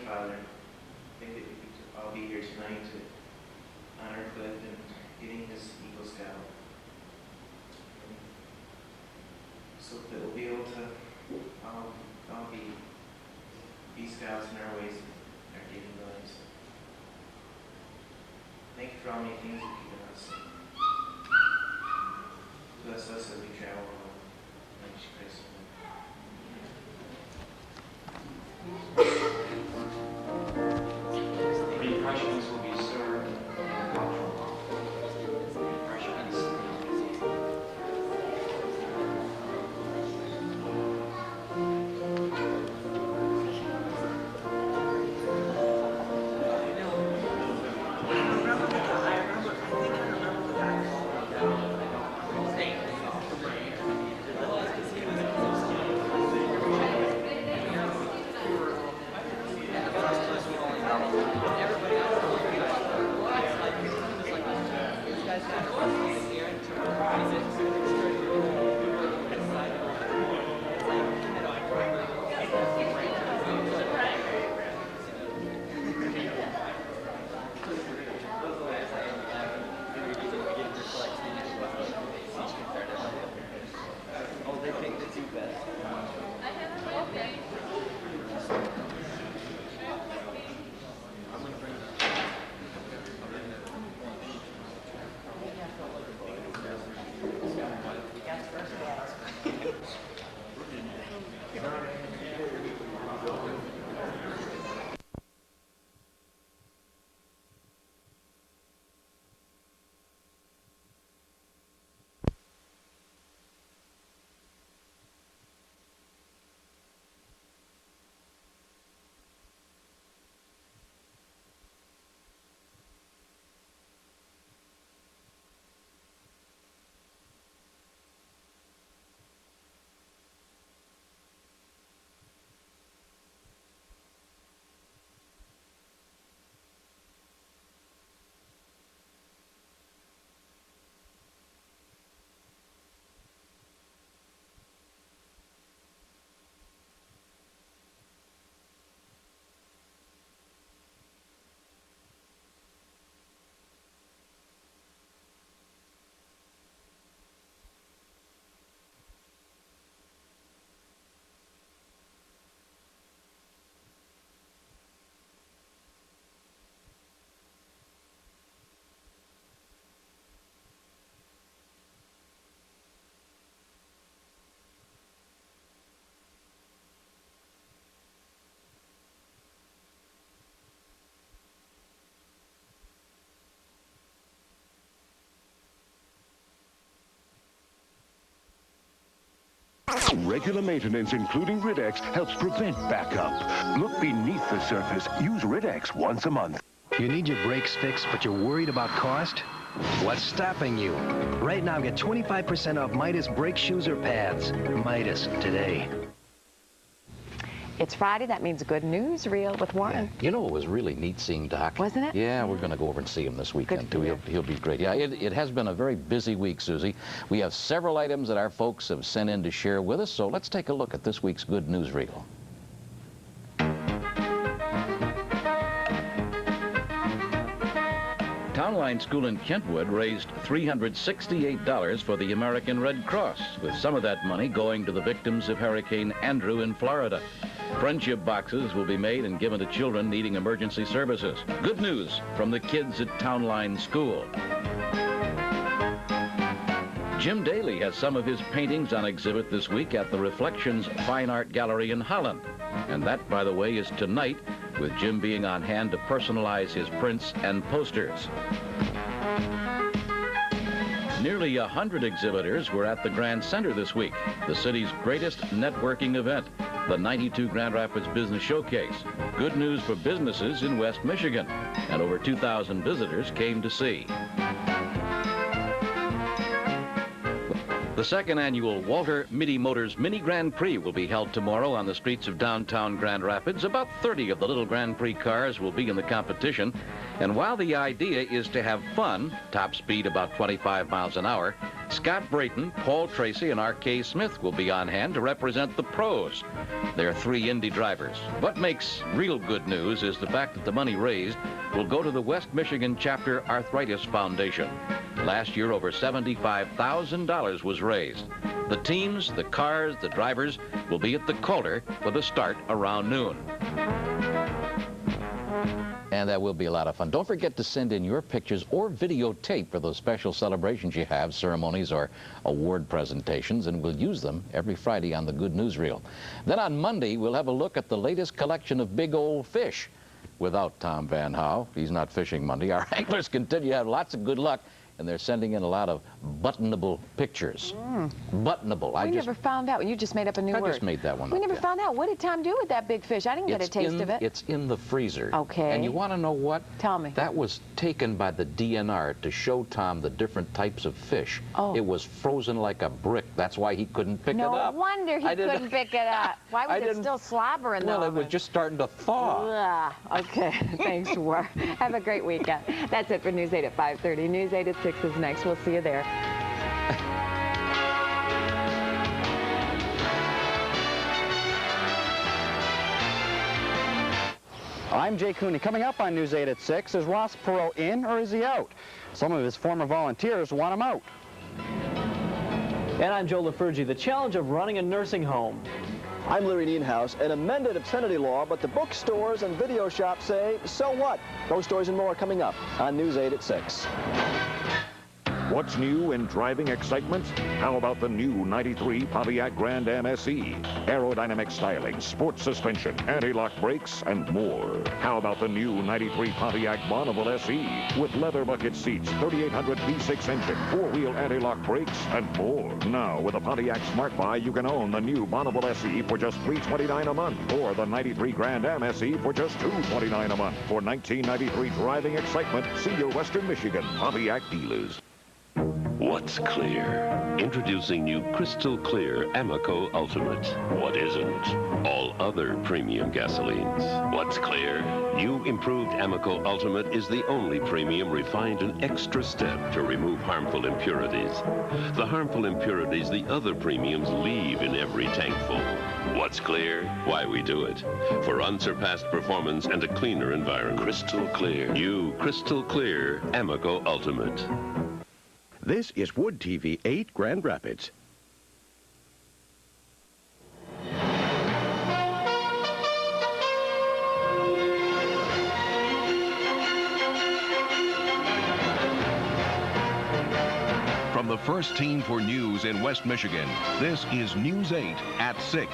Father, thank that we could all be here tonight to honor Cliff and getting his Eagle Scout. So that we'll be able to all be scouts in our ways, in our daily lives. Thank you for all many things you've given us. Bless us as we travel along. In Jesus Christ. Refreshments will be served in the cultural hall. Refreshments. Regular maintenance, including Rid-X, helps prevent backup. Look beneath the surface. Use Rid-X once a month. You need your brakes fixed, but you're worried about cost? What's stopping you? Right now, get 25% off Midas brake shoes or pads. Midas, today. It's Friday. That means good news reel with Warren. You know, it was really neat seeing Doc. Wasn't it? Yeah, we're going to go over and see him this weekend, too. He'll be great. Yeah, it has been a very busy week, Susie. We have several items that our folks have sent in to share with us, so let's take a look at this week's good news reel. Townline School in Kentwood raised $368 for the American Red Cross, with some of that money going to the victims of Hurricane Andrew in Florida. Friendship boxes will be made and given to children needing emergency services. Good news from the kids at Townline School. Jim Daly has some of his paintings on exhibit this week at the Reflections Fine Art Gallery in Holland. And that, by the way, is tonight, with Jim being on hand to personalize his prints and posters. Nearly 100 exhibitors were at the Grand Center this week, the city's greatest networking event, the 92 Grand Rapids Business Showcase. Good news for businesses in West Michigan, and over 2,000 visitors came to see. The second annual Walter Mitty Motors Mini Grand Prix will be held tomorrow on the streets of downtown Grand Rapids. About 30 of the little Grand Prix cars will be in the competition. And while the idea is to have fun, top speed about 25 miles an hour, Scott Brayton, Paul Tracy, and R.K. Smith will be on hand to represent the pros. They're 3 Indy drivers. What makes real good news is the fact that the money raised will go to the West Michigan Chapter Arthritis Foundation. Last year, over $75,000 was raised. The teams, the cars, the drivers will be at the Calder for the start around noon. And that will be a lot of fun. Don't forget to send in your pictures or videotape for those special celebrations you have, ceremonies or award presentations, and we'll use them every Friday on the Good News Reel. Then on Monday, we'll have a look at the latest collection of big old fish. Without Tom Van Howe, he's not fishing Monday. Our anglers continue to have lots of good luck, and they're sending in a lot of buttonable pictures. Buttonable. We never found out. You just made up a new word. I just made that one up. We never found out. What did Tom do with that big fish? I didn't get a taste of it. It's in the freezer. Okay. And you want to know what? Tell me. That was taken by the DNR to show Tom the different types of fish. Oh. It was frozen like a brick. That's why he couldn't pick it up. No wonder he couldn't pick it up. Why was it still slobbering though? Well, it was just starting to thaw. Okay. Thanks, War. Have a great weekend. That's it for News 8 at 5:30. News 8 at 6 is next. We'll see you there. I'm Jay Cooney. Coming up on News 8 at 6, is Ross Perot in or is he out? Some of his former volunteers want him out. And I'm Joe LaFurgie. The challenge of running a nursing home. I'm Larry Nienhaus. An amended obscenity law, but the bookstores and video shops say, so what? Those stories and more coming up on News 8 at 6. What's new in driving excitement? How about the new 93 Pontiac Grand MSE? Aerodynamic styling, sports suspension, anti-lock brakes, and more. How about the new 93 Pontiac Bonneville SE? With leather bucket seats, 3800 V6 engine, 4-wheel anti-lock brakes, and more. Now, with a Pontiac Smart Buy, you can own the new Bonneville SE for just $329 a month, or the 93 Grand MSE for just $229 a month. For 1993 driving excitement, see your Western Michigan Pontiac dealers. What's clear? Introducing new Crystal Clear Amoco Ultimate. What isn't? All other premium gasolines. What's clear? New improved Amoco Ultimate is the only premium refined an extra step to remove harmful impurities. The harmful impurities the other premiums leave in every tank full. What's clear? Why we do it. For unsurpassed performance and a cleaner environment. Crystal Clear. New Crystal Clear Amoco Ultimate. This is Wood TV 8 Grand Rapids. From the first team for news in West Michigan, this is News 8 at 6.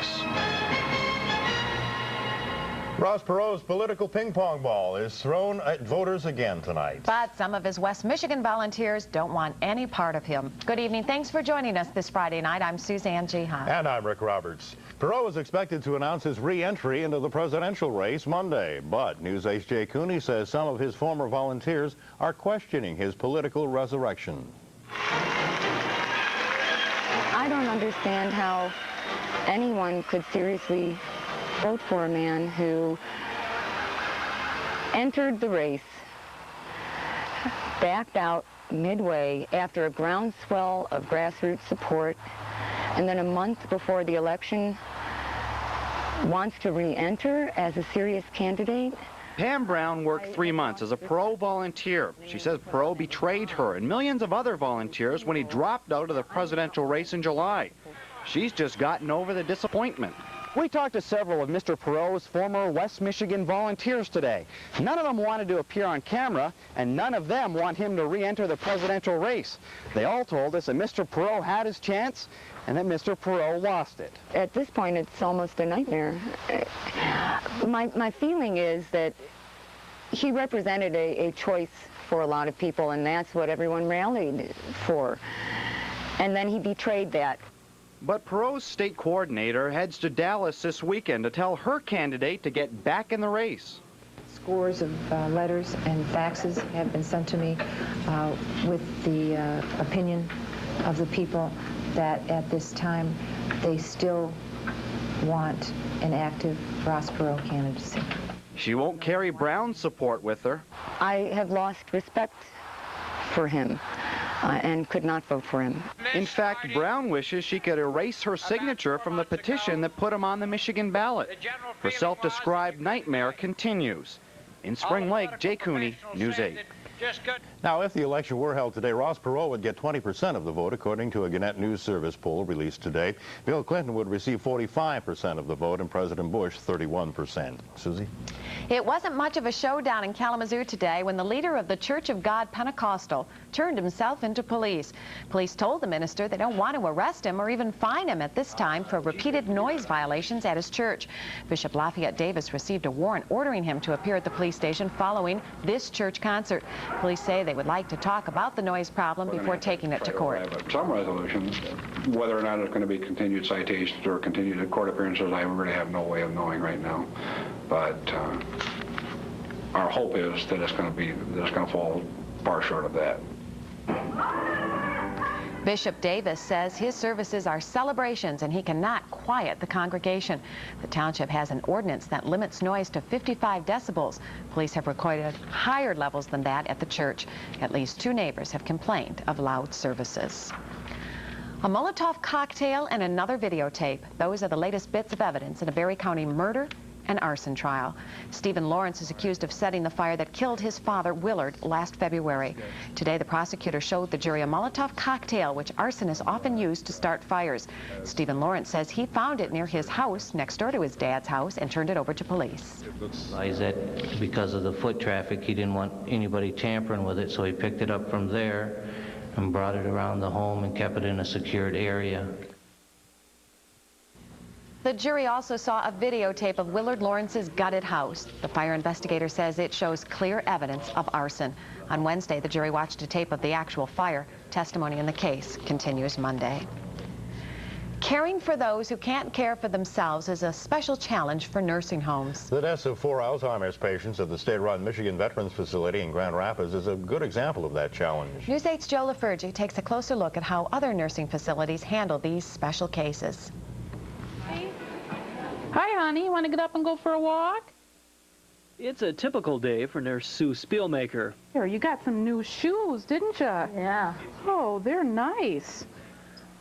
Ross Perot's political ping pong ball is thrown at voters again tonight. But some of his West Michigan volunteers don't want any part of him. Good evening. Thanks for joining us this Friday night. I'm Suzanne Jehan. And I'm Rick Roberts. Perot is expected to announce his re-entry into the presidential race Monday. But News 8's Jay Cooney says some of his former volunteers are questioning his political resurrection. I don't understand how anyone could seriously Vote for a man who entered the race, backed out midway after a groundswell of grassroots support, and then a month before the election wants to re-enter as a serious candidate. Pam Brown worked 3 months as a Perot volunteer. She says Perot betrayed her and millions of other volunteers when he dropped out of the presidential race in July. She's just gotten over the disappointment. We talked to several of Mr. Perot's former West Michigan volunteers today. None of them wanted to appear on camera, and none of them want him to re-enter the presidential race. They all told us that Mr. Perot had his chance and that Mr. Perot lost it. At this point, it's almost a nightmare. My feeling is that he represented a choice for a lot of people, and that's what everyone rallied for. And then he betrayed that. But Perot's state coordinator heads to Dallas this weekend to tell her candidate to get back in the race. Scores of letters and faxes have been sent to me with the opinion of the people that at this time they still want an active Ross Perot candidacy. She won't carry Brown's support with her. I have lost respect for him and could not vote for him. In fact, Brown wishes she could erase her signature from the petition that put him on the Michigan ballot. Her self-described nightmare continues. In Spring Lake, Jay Cooney, News 8. Now, if the election were held today, Ross Perot would get 20% of the vote, according to a Gannett News Service poll released today. Bill Clinton would receive 45% of the vote, and President Bush 31%. Susie? It wasn't much of a showdown in Kalamazoo today when the leader of the Church of God Pentecostal turned himself into police. Police told the minister they don't want to arrest him or even fine him at this time for repeated noise violations at his church. Bishop Lafayette Davis received a warrant ordering him to appear at the police station following this church concert. Police say they would like to talk about the noise problem before taking it to court. Some resolution, whether or not it's going to be continued citations or continued court appearances, I really have no way of knowing right now. But our hope is that it's going to fall far short of that. Bishop Davis says his services are celebrations and he cannot quiet the congregation. The township has an ordinance that limits noise to 55 decibels. Police have recorded higher levels than that at the church. At least 2 neighbors have complained of loud services. A Molotov cocktail and another videotape. Those are the latest bits of evidence in a Berry County murder and arson trial. Stephen Lawrence is accused of setting the fire that killed his father, Willard, last February. Today, the prosecutor showed the jury a Molotov cocktail, which arsonists often use to start fires. Stephen Lawrence says he found it near his house, next door to his dad's house, and turned it over to police. Is that because of the foot traffic, he didn't want anybody tampering with it, so he picked it up from there and brought it around the home and kept it in a secured area. The jury also saw a videotape of Willard Lawrence's gutted house. The fire investigator says it shows clear evidence of arson. On Wednesday, the jury watched a tape of the actual fire. Testimony in the case continues Monday. Caring for those who can't care for themselves is a special challenge for nursing homes. The deaths of 4 Alzheimer's patients at the state-run Michigan Veterans Facility in Grand Rapids is a good example of that challenge. News 8's Joe LaFergie takes a closer look at how other nursing facilities handle these special cases. Hi, honey. Want to get up and go for a walk? It's a typical day for Nurse Sue Spielmaker. Here, you got some new shoes, didn't you? Yeah. Oh, they're nice.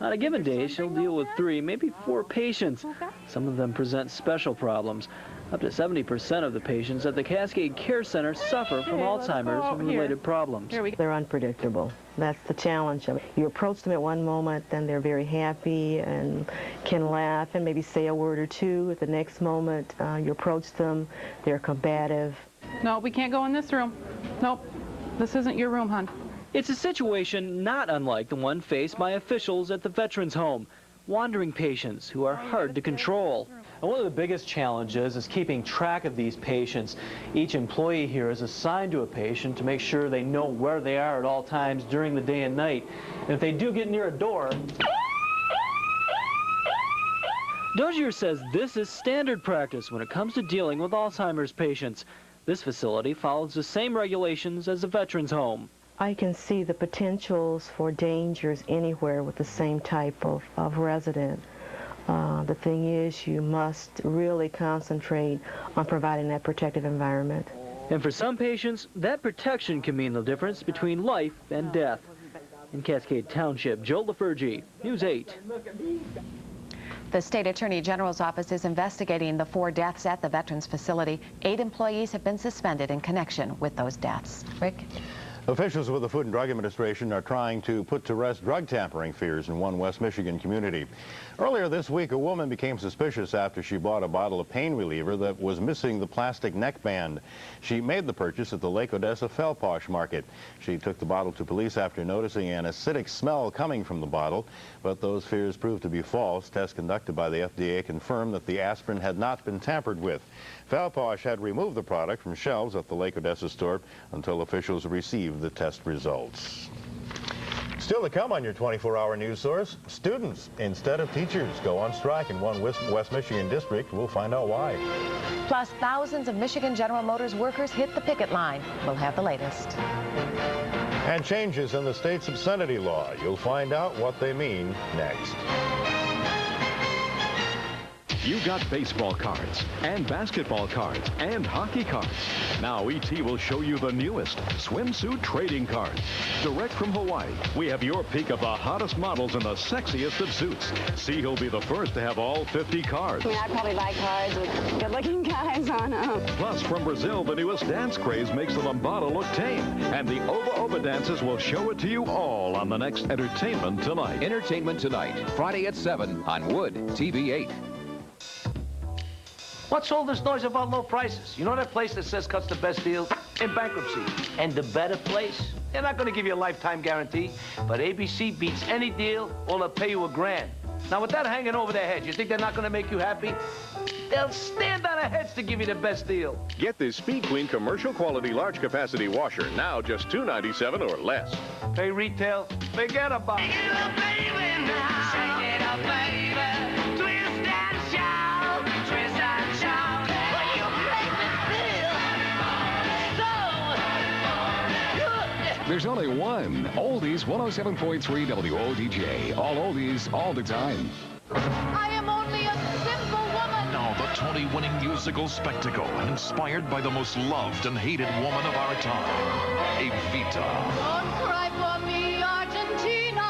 On a given day, she'll deal with 3, maybe 4 patients. Some of them present special problems. Up to 70% of the patients at the Cascade Care Center suffer from Alzheimer's and related problems. They're unpredictable. That's the challenge. You approach them at one moment, then they're very happy and can laugh and maybe say a word or two. At the next moment, you approach them, they're combative. No, we can't go in this room. Nope, this isn't your room, hon. It's a situation not unlike the one faced by officials at the Veterans Home. Wandering patients who are hard to control. And one of the biggest challenges is keeping track of these patients. Each employee here is assigned to a patient to make sure they know where they are at all times during the day and night. And if they do get near a door, Dozier says this is standard practice when it comes to dealing with Alzheimer's patients. This facility follows the same regulations as a Veterans Home. I can see the potentials for dangers anywhere with the same type of resident. The thing is, you must really concentrate on providing that protective environment. And for some patients, that protection can mean the difference between life and death. In Cascade Township, Joel LaFurgey, News 8. The State Attorney General's office is investigating the 4 deaths at the Veterans Facility. 8 employees have been suspended in connection with those deaths. Rick? Officials with the Food and Drug Administration are trying to put to rest drug tampering fears in one West Michigan community. Earlier this week, a woman became suspicious after she bought a bottle of pain reliever that was missing the plastic neckband. She made the purchase at the Lake Odessa Felposh Market. She took the bottle to police after noticing an acidic smell coming from the bottle, but those fears proved to be false. Tests conducted by the FDA confirmed that the aspirin had not been tampered with. Felposh had removed the product from shelves at the Lake Odessa store until officials received the test results. Still to come on your 24-hour news source, students instead of teachers go on strike in one West Michigan district. We'll find out why. Plus, thousands of Michigan General Motors workers hit the picket line. We'll have the latest. And changes in the state's obscenity law. You'll find out what they mean next. You got baseball cards, and basketball cards, and hockey cards. Now ET will show you the newest swimsuit trading cards. Direct from Hawaii, we have your peek of the hottest models and the sexiest of suits. See who'll be the first to have all 50 cards. I mean, I'd probably buy cards with good-looking guys on them. Plus, from Brazil, the newest dance craze makes the lambada look tame. And the Ova Ova dancers will show it to you all on the next Entertainment Tonight. Entertainment Tonight, Friday at 7 on Wood TV 8. What's all this noise about low prices? You know that place that says cuts the best deal? In bankruptcy. And the better place? They're not going to give you a lifetime guarantee, but ABC beats any deal, or they'll pay you $1,000. Now, with that hanging over their head, you think they're not going to make you happy? They'll stand on their heads to give you the best deal. Get this Speed Queen commercial quality large capacity washer, now just $2.97 or less. Pay retail, forget about it. There's only one Oldies 107.3 WODJ. All oldies, all the time. I am only a simple woman. Now the Tony-winning musical spectacle, inspired by the most loved and hated woman of our time, Evita. Don't cry for me, Argentina.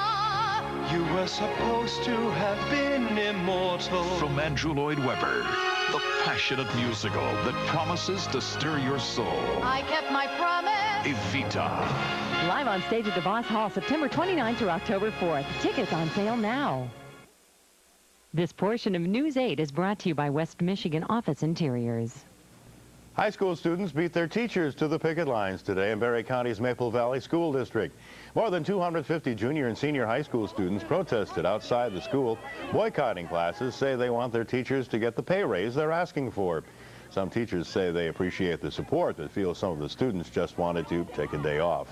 You were supposed to have been immortal. From Andrew Lloyd Webber, the passionate musical that promises to stir your soul. I kept my promise. Evita. Live on stage at DeVos Hall, September 29th through October 4th. Tickets on sale now. This portion of News 8 is brought to you by West Michigan Office Interiors. High school students beat their teachers to the picket lines today in Berry County's Maple Valley School District. More than 250 junior and senior high school students protested outside the school. Boycotting classes say they want their teachers to get the pay raise they're asking for. Some teachers say they appreciate the support, but feel some of the students just wanted to take a day off.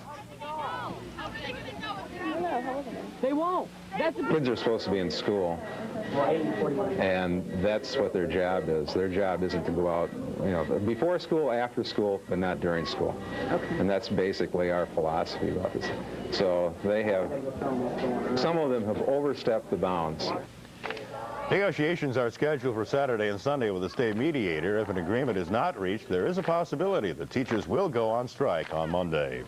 They won't. Kids are supposed to be in school, and that's what their job is. Their job isn't to go out, before school, after school, but not during school. Okay. And that's basically our philosophy about this. So they have, some of them have overstepped the bounds. Negotiations are scheduled for Saturday and Sunday with the state mediator. If an agreement is not reached, there is a possibility the teachers will go on strike on Monday.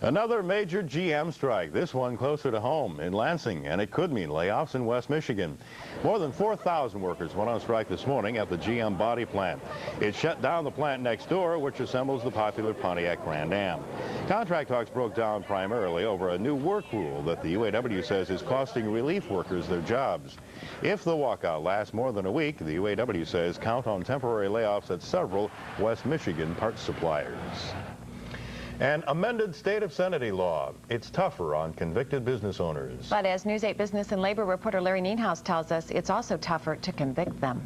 Another major GM strike, this one closer to home in Lansing, and it could mean layoffs in West Michigan. More than 4,000 workers went on strike this morning at the GM body plant. It shut down the plant next door, which assembles the popular Pontiac Grand Am. Contract talks broke down primarily over a new work rule that the UAW says is costing relief workers their jobs. If the walkout lasts more than a week, the UAW says count on temporary layoffs at several West Michigan parts suppliers. An amended state obscenity law. It's tougher on convicted business owners. But as News 8 business and labor reporter Larry Nienhaus tells us, it's also tougher to convict them.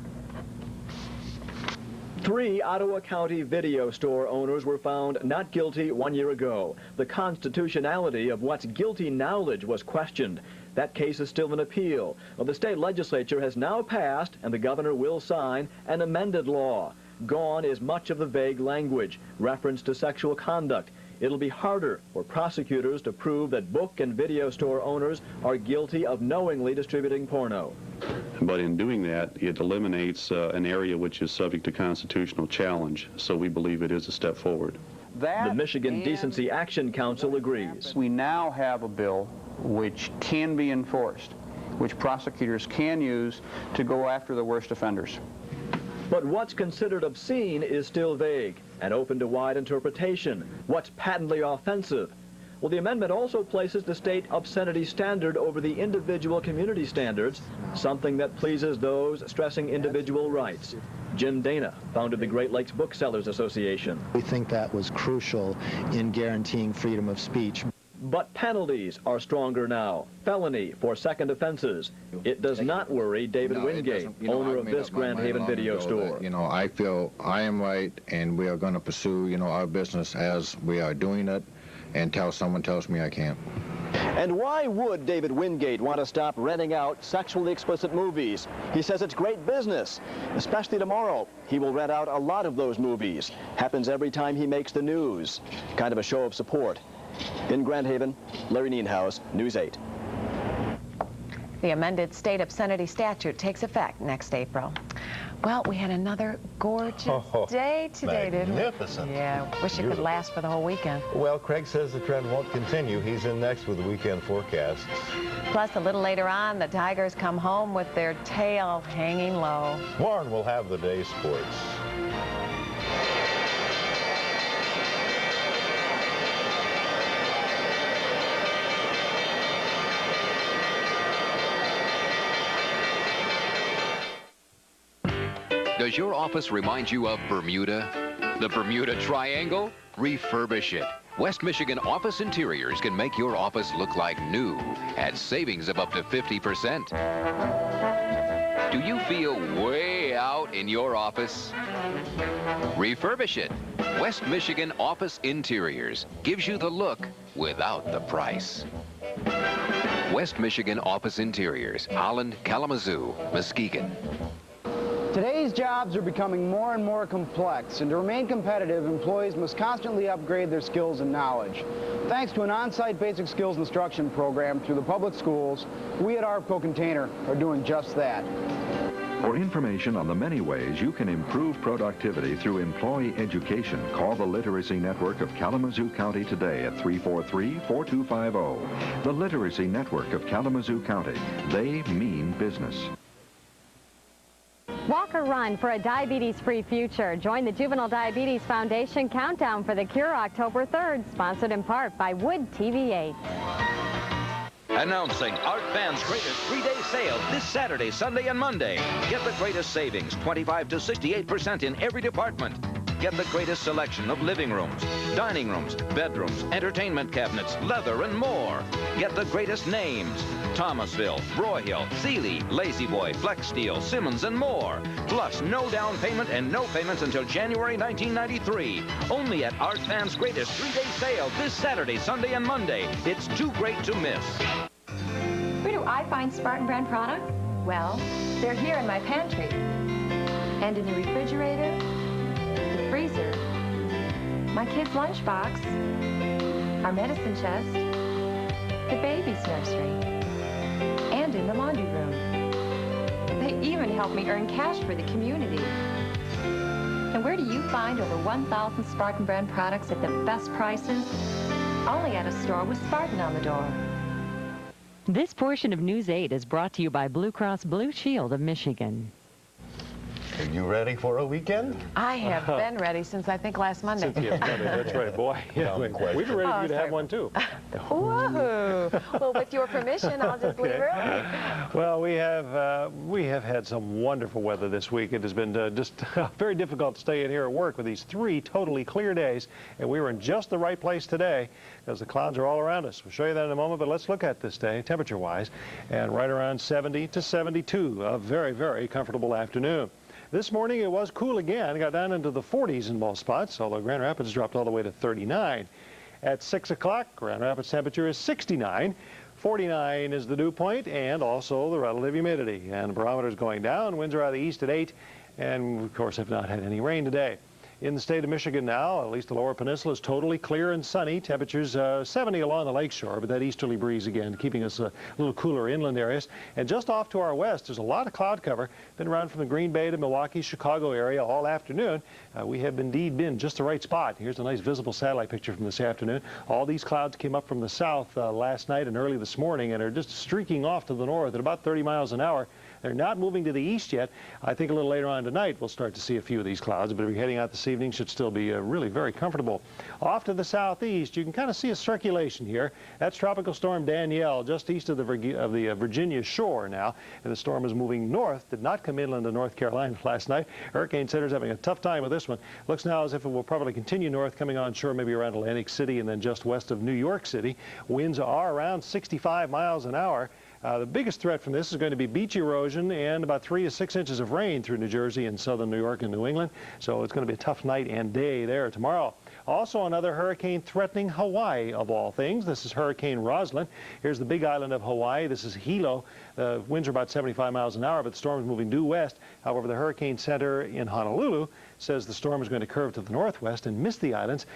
3 Ottawa County video store owners were found not guilty 1 year ago. The constitutionality of what's guilty knowledge was questioned. That case is still in appeal. Well, the state legislature has now passed, and the governor will sign, an amended law. Gone is much of the vague language, reference to sexual conduct. It'll be harder for prosecutors to prove that book and video store owners are guilty of knowingly distributing porno. But in doing that, it eliminates an area which is subject to constitutional challenge. So we believe it is a step forward. The Michigan Decency Action Council agrees. We now have a bill which can be enforced, which prosecutors can use to go after the worst offenders. But what's considered obscene is still vague and open to wide interpretation. What's patently offensive? Well, the amendment also places the state obscenity standard over the individual community standards, something that pleases those stressing individual rights. Jim Dana founded the Great Lakes Booksellers Association. We think that was crucial in guaranteeing freedom of speech. But penalties are stronger now. Felony for second offenses. It does not worry David Wingate, owner of this Grand Haven video store. I feel I am right, and we are going to pursue, our business as we are doing it until someone tells me I can't. And why would David Wingate want to stop renting out sexually explicit movies? He says it's great business, especially tomorrow. He will rent out a lot of those movies. Happens every time he makes the news. Kind of a show of support. In Grand Haven, Larry Nienhaus, News 8. The amended state obscenity statute takes effect next April. Well, we had another gorgeous day today, didn't we? Magnificent. Yeah, wish it could last for the whole weekend. Well, Craig says the trend won't continue. He's in next with the weekend forecast. Plus, a little later on, the Tigers come home with their tail hanging low. Warren will have the day's sports. Does your office remind you of Bermuda? The Bermuda Triangle? Refurbish it. West Michigan Office Interiors can make your office look like new at savings of up to 50%. Do you feel way out in your office? Refurbish it. West Michigan Office Interiors gives you the look without the price. West Michigan Office Interiors, Holland, Kalamazoo, Muskegon. Today's jobs are becoming more and more complex, and to remain competitive, employees must constantly upgrade their skills and knowledge. Thanks to an on-site basic skills instruction program through the public schools, we at ARPCO Container are doing just that. For information on the many ways you can improve productivity through employee education, call the Literacy Network of Kalamazoo County today at 343-4250. The Literacy Network of Kalamazoo County. They mean business. Walk or run for a diabetes-free future. Join the Juvenile Diabetes Foundation Countdown for the Cure October 3rd, sponsored in part by Wood TV8. Announcing Art Van's greatest 3-day sale this Saturday, Sunday, and Monday. Get the greatest savings, 25 to 68% in every department. Get the greatest selection of living rooms, dining rooms, bedrooms, entertainment cabinets, leather, and more. Get the greatest names: Thomasville, Broyhill, Sealy, Lazy Boy, Flex Steel, Simmons, and more. Plus, no down payment and no payments until January 1993. Only at Art Van's greatest 3-day sale this Saturday, Sunday, and Monday. It's too great to miss. Where do I find Spartan brand products? Well, they're here in my pantry. And in the refrigerator, the freezer, my kid's lunchbox, our medicine chest, the baby's nursery, and in the laundry room. They even help me earn cash for the community. And where do you find over 1,000 Spartan brand products at the best prices? Only at a store with Spartan on the door. This portion of News 8 is brought to you by Blue Cross Blue Shield of Michigan. Are you ready for a weekend? I have been ready since I think last Monday. That's right, boy. Yeah, we've been ready for you to have one too. Whoa! Well, with your permission, I'll just leave early. Well, we have had some wonderful weather this week. It has been just very difficult to stay in here at work with these 3 totally clear days, and we were in just the right place today because the clouds are all around us. We'll show you that in a moment, but let's look at this day temperature-wise, and right around 70 to 72, a very, very comfortable afternoon. This morning it was cool again. It got down into the 40s in most spots, although Grand Rapids dropped all the way to 39. At 6 o'clock, Grand Rapids temperature is 69. 49 is the dew point, and also the relative humidity. And the barometer is going down. Winds are out of the east at 8, and of course have not had any rain today. In the state of Michigan now, at least the lower peninsula is totally clear and sunny. Temperatures 70 along the lakeshore, but that easterly breeze again keeping us a little cooler inland areas. And just off to our west, there's a lot of cloud cover. Been around from the Green Bay to Milwaukee, Chicago area all afternoon. We have indeed been just the right spot. Here's a nice visible satellite picture from this afternoon. All these clouds came up from the south last night and early this morning and are just streaking off to the north at about 30 miles an hour. They're not moving to the east yet. I think a little later on tonight we'll start to see a few of these clouds, but if you're heading out this evening, should still be really very comfortable. Off to the southeast, you can kind of see a circulation here. That's Tropical Storm Danielle, just east of the Virginia shore now, and the storm is moving north. Did not come inland to North Carolina last night. Hurricane Center's having a tough time with this one. Looks now as if it will probably continue north, coming on shore maybe around Atlantic City and then just west of New York City. Winds are around 65 miles an hour. The biggest threat from this is going to be beach erosion and about 3 to 6 inches of rain through New Jersey and southern New York and New England. So it's going to be a tough night and day there tomorrow. Also another hurricane threatening Hawaii, of all things. This is Hurricane Roslyn. Here's the big island of Hawaii. This is Hilo. The winds are about 75 miles an hour, but the storm is moving due west. However, the Hurricane Center in Honolulu says the storm is going to curve to the northwest and miss the islands.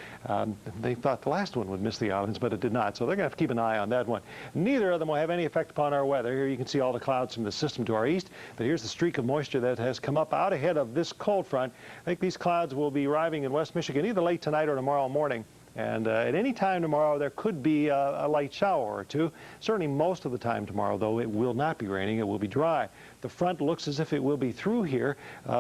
They thought the last one would miss the islands, but it did not. So they're going to have to keep an eye on that one. Neither of them will have any effect upon our weather. Here you can see all the clouds from the system to our east, but here's the streak of moisture that has come up out ahead of this cold front. I think these clouds will be arriving in West Michigan either late tonight or tomorrow morning. And at any time tomorrow, there could be a light shower or two. Certainly most of the time tomorrow, though, it will not be raining. It will be dry. The front looks as if it will be through here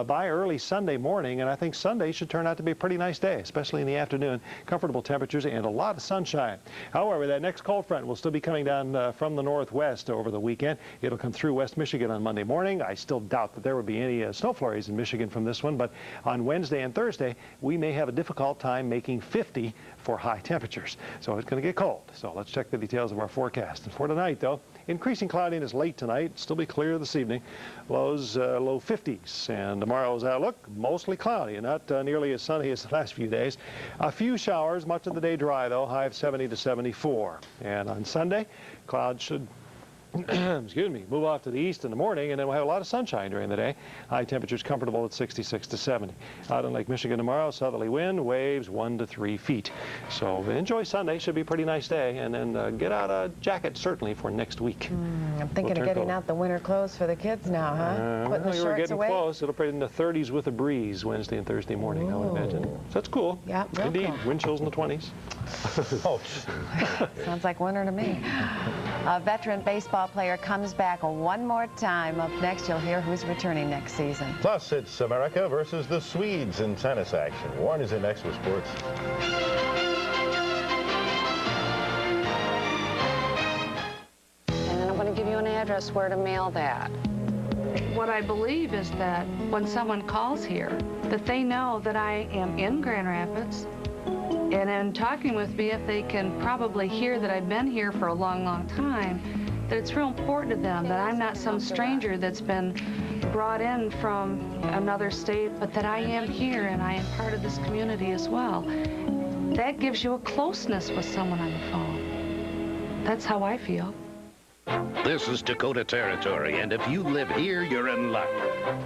by early Sunday morning, and I think Sunday should turn out to be a pretty nice day, especially in the afternoon. Comfortable temperatures and a lot of sunshine. However, that next cold front will still be coming down from the northwest over the weekend. It'll come through West Michigan on Monday morning. I still doubt that there will be any snow flurries in Michigan from this one, but on Wednesday and Thursday, we may have a difficult time making 50 for high temperatures. So it's going to get cold. So let's check the details of our forecast. And for tonight, though, increasing cloudiness late tonight, still be clear this evening. Lows low 50s. And tomorrow's outlook, mostly cloudy and not nearly as sunny as the last few days. A few showers, much of the day dry, though, high of 70 to 74. And on Sunday, clouds should excuse me, move off to the east in the morning, and then we'll have a lot of sunshine during the day. High temperatures comfortable at 66 to 70. Out in Lake Michigan tomorrow, southerly wind, waves 1 to 3 feet. So enjoy Sunday. Should be a pretty nice day. And then get out a jacket, certainly, for next week. I'm thinking of getting out the winter clothes for the kids now, huh? Putting the you shorts were getting away. close. It'll be in the 30s with a breeze Wednesday and Thursday morning, I would imagine. So that's cool. Yeah, indeed. cool. Wind chills in the 20s. Sounds like winter to me. A veteran baseball player comes back one more time. Up next, you'll hear who's returning next season. Plus, it's America versus the Swedes in tennis action. Warren is in next with sports. And I'm going to give you an address where to mail that. What I believe is that when someone calls here, that they know that I am in Grand Rapids, and in talking with me, if they can probably hear that I've been here for a long, long time, that it's real important to them that I'm not some stranger that's been brought in from another state, but that I am here and I am part of this community as well. That gives you a closeness with someone on the phone. That's how I feel. This is Dakota territory, and if you live here, you're in luck.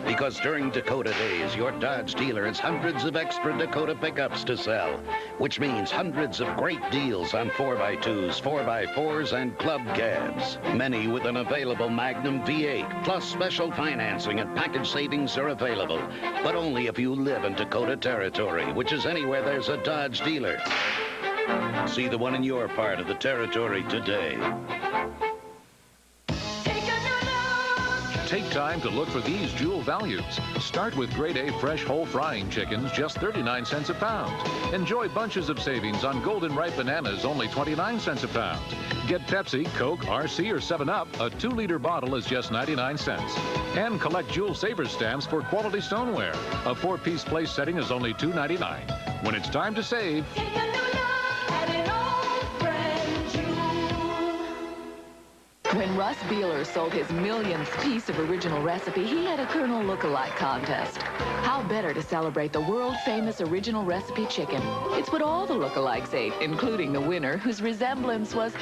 Because during Dakota Days, your Dodge dealer has hundreds of extra Dakota pickups to sell, which means hundreds of great deals on 4x2s, 4x4s, and club cabs. Many with an available Magnum V8, plus special financing and package savings are available, but only if you live in Dakota territory, which is anywhere there's a Dodge dealer. See the one in your part of the territory today. Take time to look for these jewel values. Start with grade A fresh whole frying chickens, just 39 cents a pound. Enjoy bunches of savings on golden ripe bananas, only 29 cents a pound. Get Pepsi, Coke, RC, or 7-Up. A 2-liter bottle is just 99 cents. And collect Jewel Saver stamps for quality stoneware. A 4-piece place setting is only $2.99. When it's time to save, When Russ Beeler sold his millionth piece of original recipe, he had a Colonel Look-alike contest. How better to celebrate the world-famous original recipe chicken? It's what all the lookalikes ate, including the winner, whose resemblance was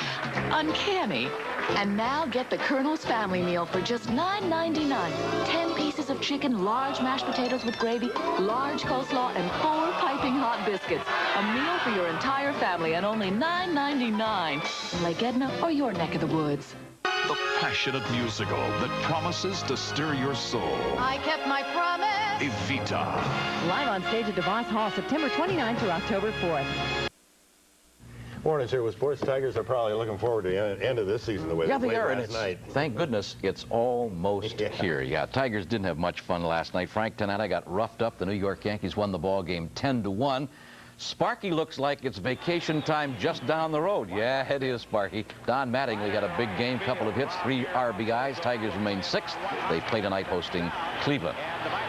uncanny. And now get the Colonel's Family Meal for just $9.99. 10 pieces pieces of chicken, large mashed potatoes with gravy, large coleslaw, and 4 piping hot biscuits. A meal for your entire family and only $9.99 in Lake Edna or your neck of the woods. The passionate musical that promises to stir your soul. I kept my promise. Evita. Live on stage at DeVos Hall, September 29th through October 4th. Warren's here with sports. Tigers are probably looking forward to the end of this season the way they played last night. Thank goodness it's almost here. Yeah, Tigers didn't have much fun last night. Frank Tanana got roughed up. The New York Yankees won the ball game 10-1. Sparky looks like it's vacation time just down the road. Yeah, it is, Sparky. Don Mattingly got a big game, couple of hits, 3 RBIs. Tigers remain 6th. They play tonight hosting Cleveland.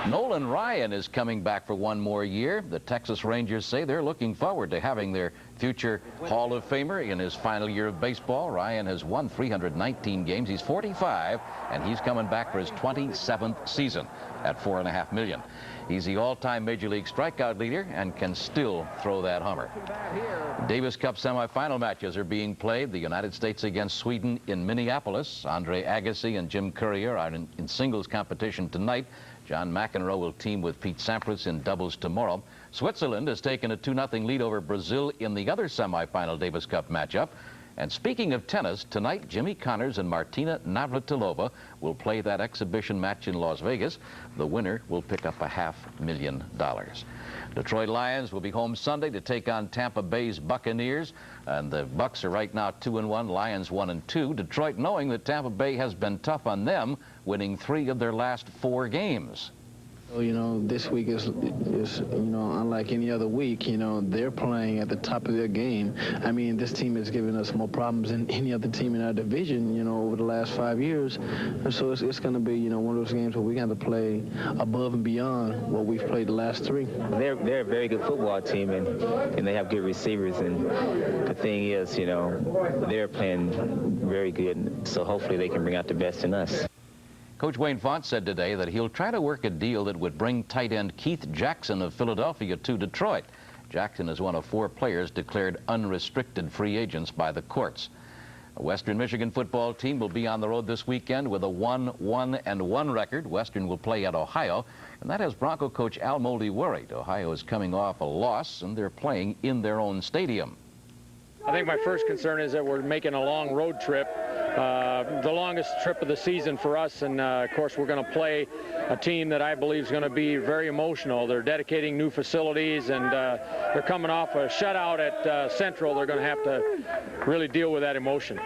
Nolan Ryan is coming back for 1 more year. The Texas Rangers say they're looking forward to having their future Hall of Famer in his final year of baseball. Ryan has won 319 games. He's 45, and he's coming back for his 27th season at $4.5 million. He's the all-time Major League strikeout leader and can still throw that Hummer. Davis Cup semifinal matches are being played. The United States against Sweden in Minneapolis. Andre Agassi and Jim Courier are in singles competition tonight. John McEnroe will team with Pete Sampras in doubles tomorrow. Switzerland has taken a 2-0 lead over Brazil in the other semifinal Davis Cup matchup. And speaking of tennis, tonight Jimmy Connors and Martina Navratilova will play that exhibition match in Las Vegas. The winner will pick up $500,000. Detroit Lions will be home Sunday to take on Tampa Bay's Buccaneers. And the Bucs are right now 2-1, Lions 1-2. Detroit, knowing that Tampa Bay has been tough on them, winning 3 of their last 4 games. You know, this week is unlike any other week. You know, they're playing at the top of their game. I mean, this team has given us more problems than any other team in our division, you know, over the last 5 years. And so it's going to be, you know, one of those games where we got to play above and beyond what we've played the last 3. They're a very good football team, and they have good receivers. And the thing is, you know, they're playing very good, so hopefully they can bring out the best in us. Coach Wayne Font said today that he'll try to work a deal that would bring tight end Keith Jackson of Philadelphia to Detroit. Jackson is one of 4 players declared unrestricted free agents by the courts. A Western Michigan football team will be on the road this weekend with a 1-1-1 record. Western will play at Ohio, and that has Bronco coach Al Moldy worried. Ohio is coming off a loss, and they're playing in their own stadium. I think my first concern is that we're making a long road trip, the longest trip of the season for us, and of course we're going to play a team that I believe is going to be very emotional. They're dedicating new facilities, and they're coming off a shutout at Central. They're going to have to really deal with that emotion.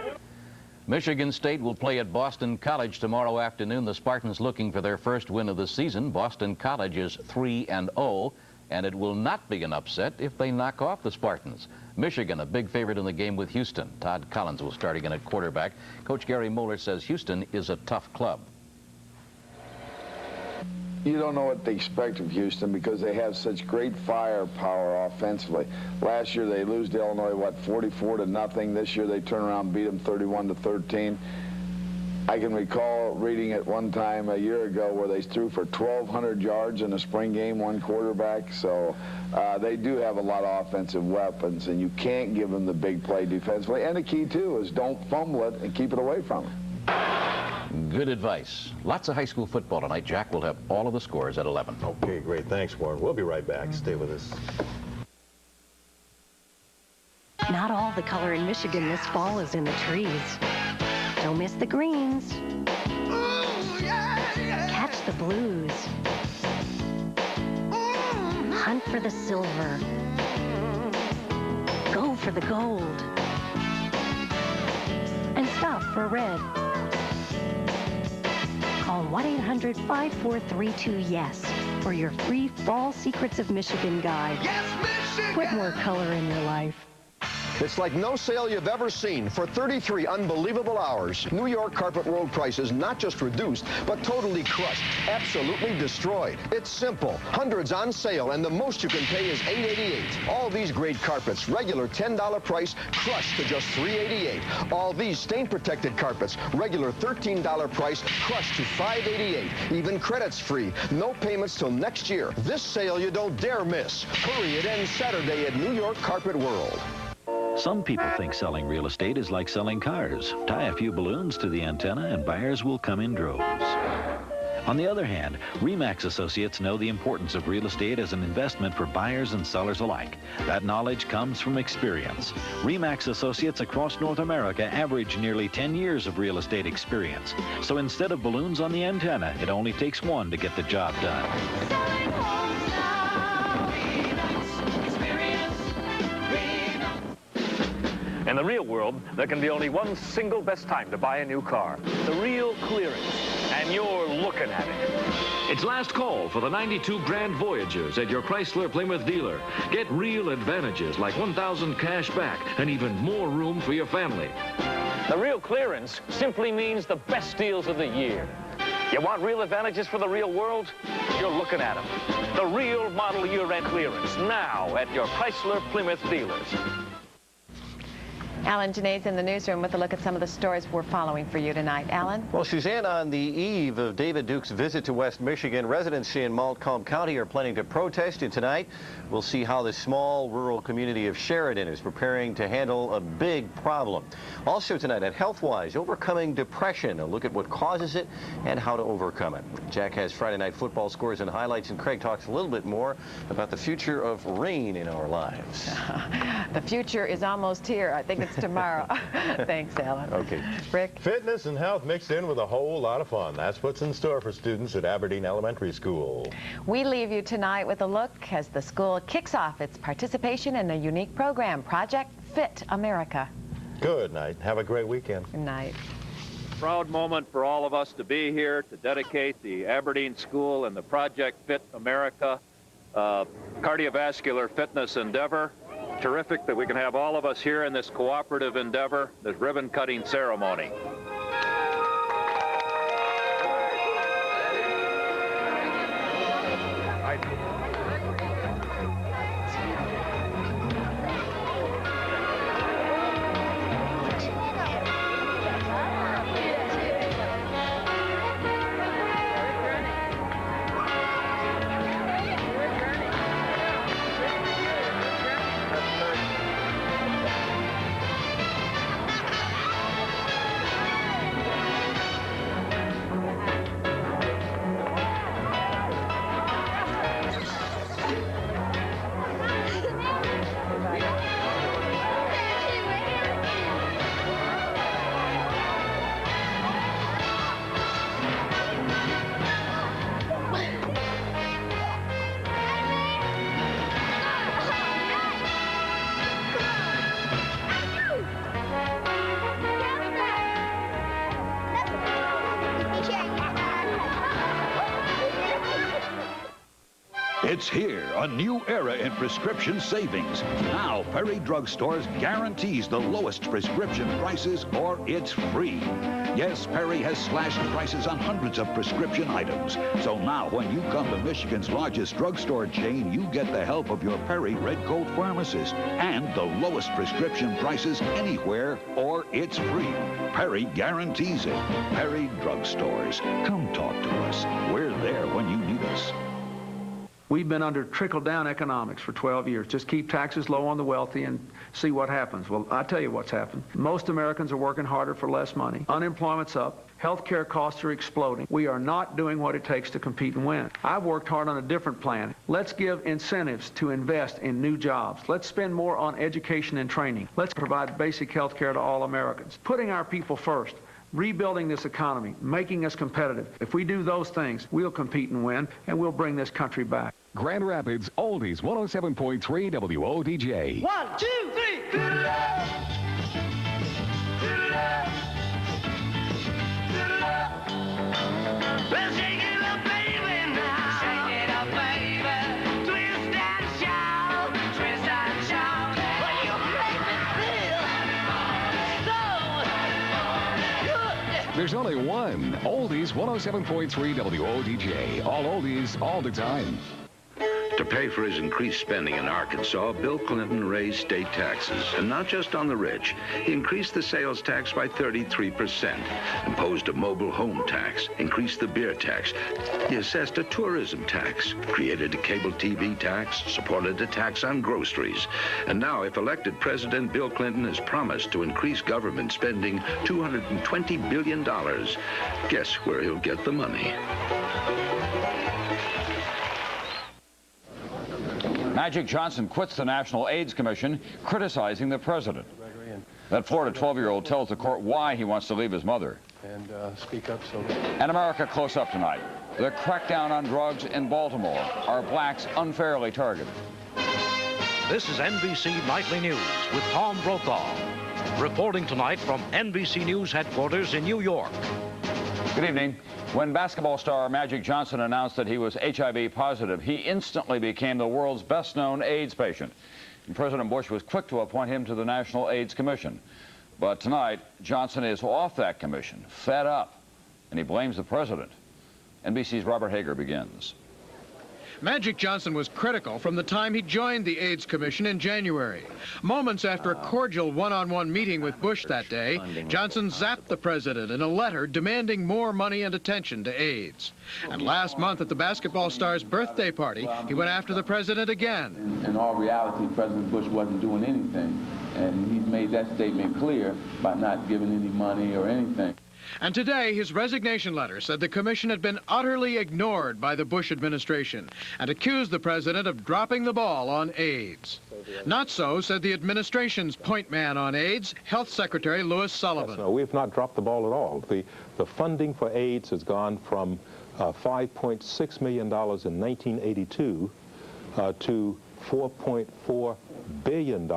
Michigan State will play at Boston College tomorrow afternoon. The Spartans looking for their first win of the season. Boston College is 3-0. And it will not be an upset if they knock off the Spartans. Michigan, a big favorite in the game with Houston. Todd Collins will start again at quarterback. Coach Gary Moeller says Houston is a tough club. You don't know what to expect of Houston because they have such great firepower offensively. Last year they lose to Illinois, what, 44-0. This year they turn around and beat them 31-13. I can recall reading it one time a year ago where they threw for 1,200 yards in a spring game, 1 quarterback. So they do have a lot of offensive weapons, and you can't give them the big play defensively. And the key, too, is don't fumble it and keep it away from them. Good advice. Lots of high school football tonight. Jack will have all of the scores at 11. Okay, great. Thanks, Warren. We'll be right back. Stay with us. Not all the color in Michigan this fall is in the trees. Don't miss the greens. Catch the blues. Hunt for the silver. Go for the gold. And stop for red. Call 1-800-5432-YES for your free Fall Secrets of Michigan guide. Yes, Michigan! Put more color in your life. It's like no sale you've ever seen. For 33 unbelievable hours, New York Carpet World prices not just reduced, but totally crushed, absolutely destroyed. It's simple. Hundreds on sale, and the most you can pay is $8.88. All these great carpets, regular $10 price, crushed to just $3.88. All these stain-protected carpets, regular $13 price, crushed to $5.88. Even credits free. No payments till next year. This sale you don't dare miss. Hurry, it ends Saturday at New York Carpet World. Some people think selling real estate is like selling cars. Tie a few balloons to the antenna and buyers will come in droves. On the other hand, RE/MAX Associates know the importance of real estate as an investment for buyers and sellers alike. That knowledge comes from experience. RE/MAX Associates across North America average nearly 10 years of real estate experience. So instead of balloons on the antenna, it only takes one to get the job done. In the real world, there can be only one single best time to buy a new car. The real clearance. And you're looking at it. It's last call for the 92 Grand Voyagers at your Chrysler Plymouth dealer. Get real advantages like 1,000 cash back and even more room for your family. The real clearance simply means the best deals of the year. You want real advantages for the real world? You're looking at them. The real model year-end clearance now at your Chrysler Plymouth dealers. Alan Genet's in the newsroom with a look at some of the stories we're following for you tonight. Alan? Well, Suzanne, on the eve of David Duke's visit to West Michigan, residents in Montcalm County are planning to protest, and tonight we'll see how the small rural community of Sheridan is preparing to handle a big problem. Also tonight at HealthWise, overcoming depression, a look at what causes it and how to overcome it. Jack has Friday night football scores and highlights, and Craig talks a little bit more about the future of rain in our lives. The future is almost here. I think it's tomorrow. Thanks, Alan. Okay. Rick? Fitness and health mixed in with a whole lot of fun. That's what's in store for students at Aberdeen Elementary School. We leave you tonight with a look as the school kicks off its participation in a unique program, Project Fit America. Good night. Have a great weekend. Good night. Proud moment for all of us to be here to dedicate the Aberdeen School and the Project Fit America cardiovascular fitness endeavor. Terrific that we can have all of us here in this cooperative endeavor, this ribbon-cutting ceremony. It's here, a new era in prescription savings. Now, Perry Drug Stores guarantees the lowest prescription prices or it's free. Yes, Perry has slashed prices on hundreds of prescription items. So now, when you come to Michigan's largest drugstore chain, you get the help of your Perry Red Coat pharmacist and the lowest prescription prices anywhere or it's free. Perry guarantees it. Perry Drug Stores. Come talk to us. We're there when you need us. We've been under trickle-down economics for 12 years. Just keep taxes low on the wealthy and see what happens. Well, I'll tell you what's happened. Most Americans are working harder for less money. Unemployment's up. Healthcare costs are exploding. We are not doing what it takes to compete and win. I've worked hard on a different plan. Let's give incentives to invest in new jobs. Let's spend more on education and training. Let's provide basic healthcare to all Americans. Putting our people first. Rebuilding this economy, making us competitive. If we do those things, we'll compete and win, and we'll bring this country back. Grand Rapids, Oldies 107.3 WODJ. 1, 2, 3. Well, shake it up, baby, now. Shake it up, baby. Twist and shout. Twist and shout. Well, you make me feel so good. There's only one. Oldies 107.3 WODJ. All oldies, all the time. To pay for his increased spending in Arkansas, Bill Clinton raised state taxes, and not just on the rich. He increased the sales tax by 33%, imposed a mobile home tax, increased the beer tax. He assessed a tourism tax, created a cable TV tax, supported a tax on groceries. And now, if elected president, Bill Clinton has promised to increase government spending $220 billion. Guess where he'll get the money? Magic Johnson quits the National AIDS Commission, criticizing the president. That Florida 12-year-old tells the court why he wants to leave his mother. And speak up so. And America Close Up tonight. The crackdown on drugs in Baltimore. Are blacks unfairly targeted? This is NBC Nightly News with Tom Brokaw. Reporting tonight from NBC News headquarters in New York. Good evening. When basketball star Magic Johnson announced that he was HIV positive, he instantly became the world's best-known AIDS patient. And President Bush was quick to appoint him to the National AIDS Commission. But tonight, Johnson is off that commission, fed up, and he blames the president. NBC's Robert Hager begins. Magic Johnson was critical from the time he joined the AIDS Commission in January. Moments after a cordial one-on-one meeting with Bush that day, Johnson zapped the president in a letter demanding more money and attention to AIDS. And last month at the basketball star's birthday party, he went after the president again. In all reality, President Bush wasn't doing anything, and he's made that statement clear by not giving any money or anything. And today, his resignation letter said the commission had been utterly ignored by the Bush administration and accused the president of dropping the ball on AIDS. Not so, said the administration's point man on AIDS, Health Secretary Louis Sullivan. No, we've not dropped the ball at all. The funding for AIDS has gone from $5.6 million in 1982 to $4.4 billion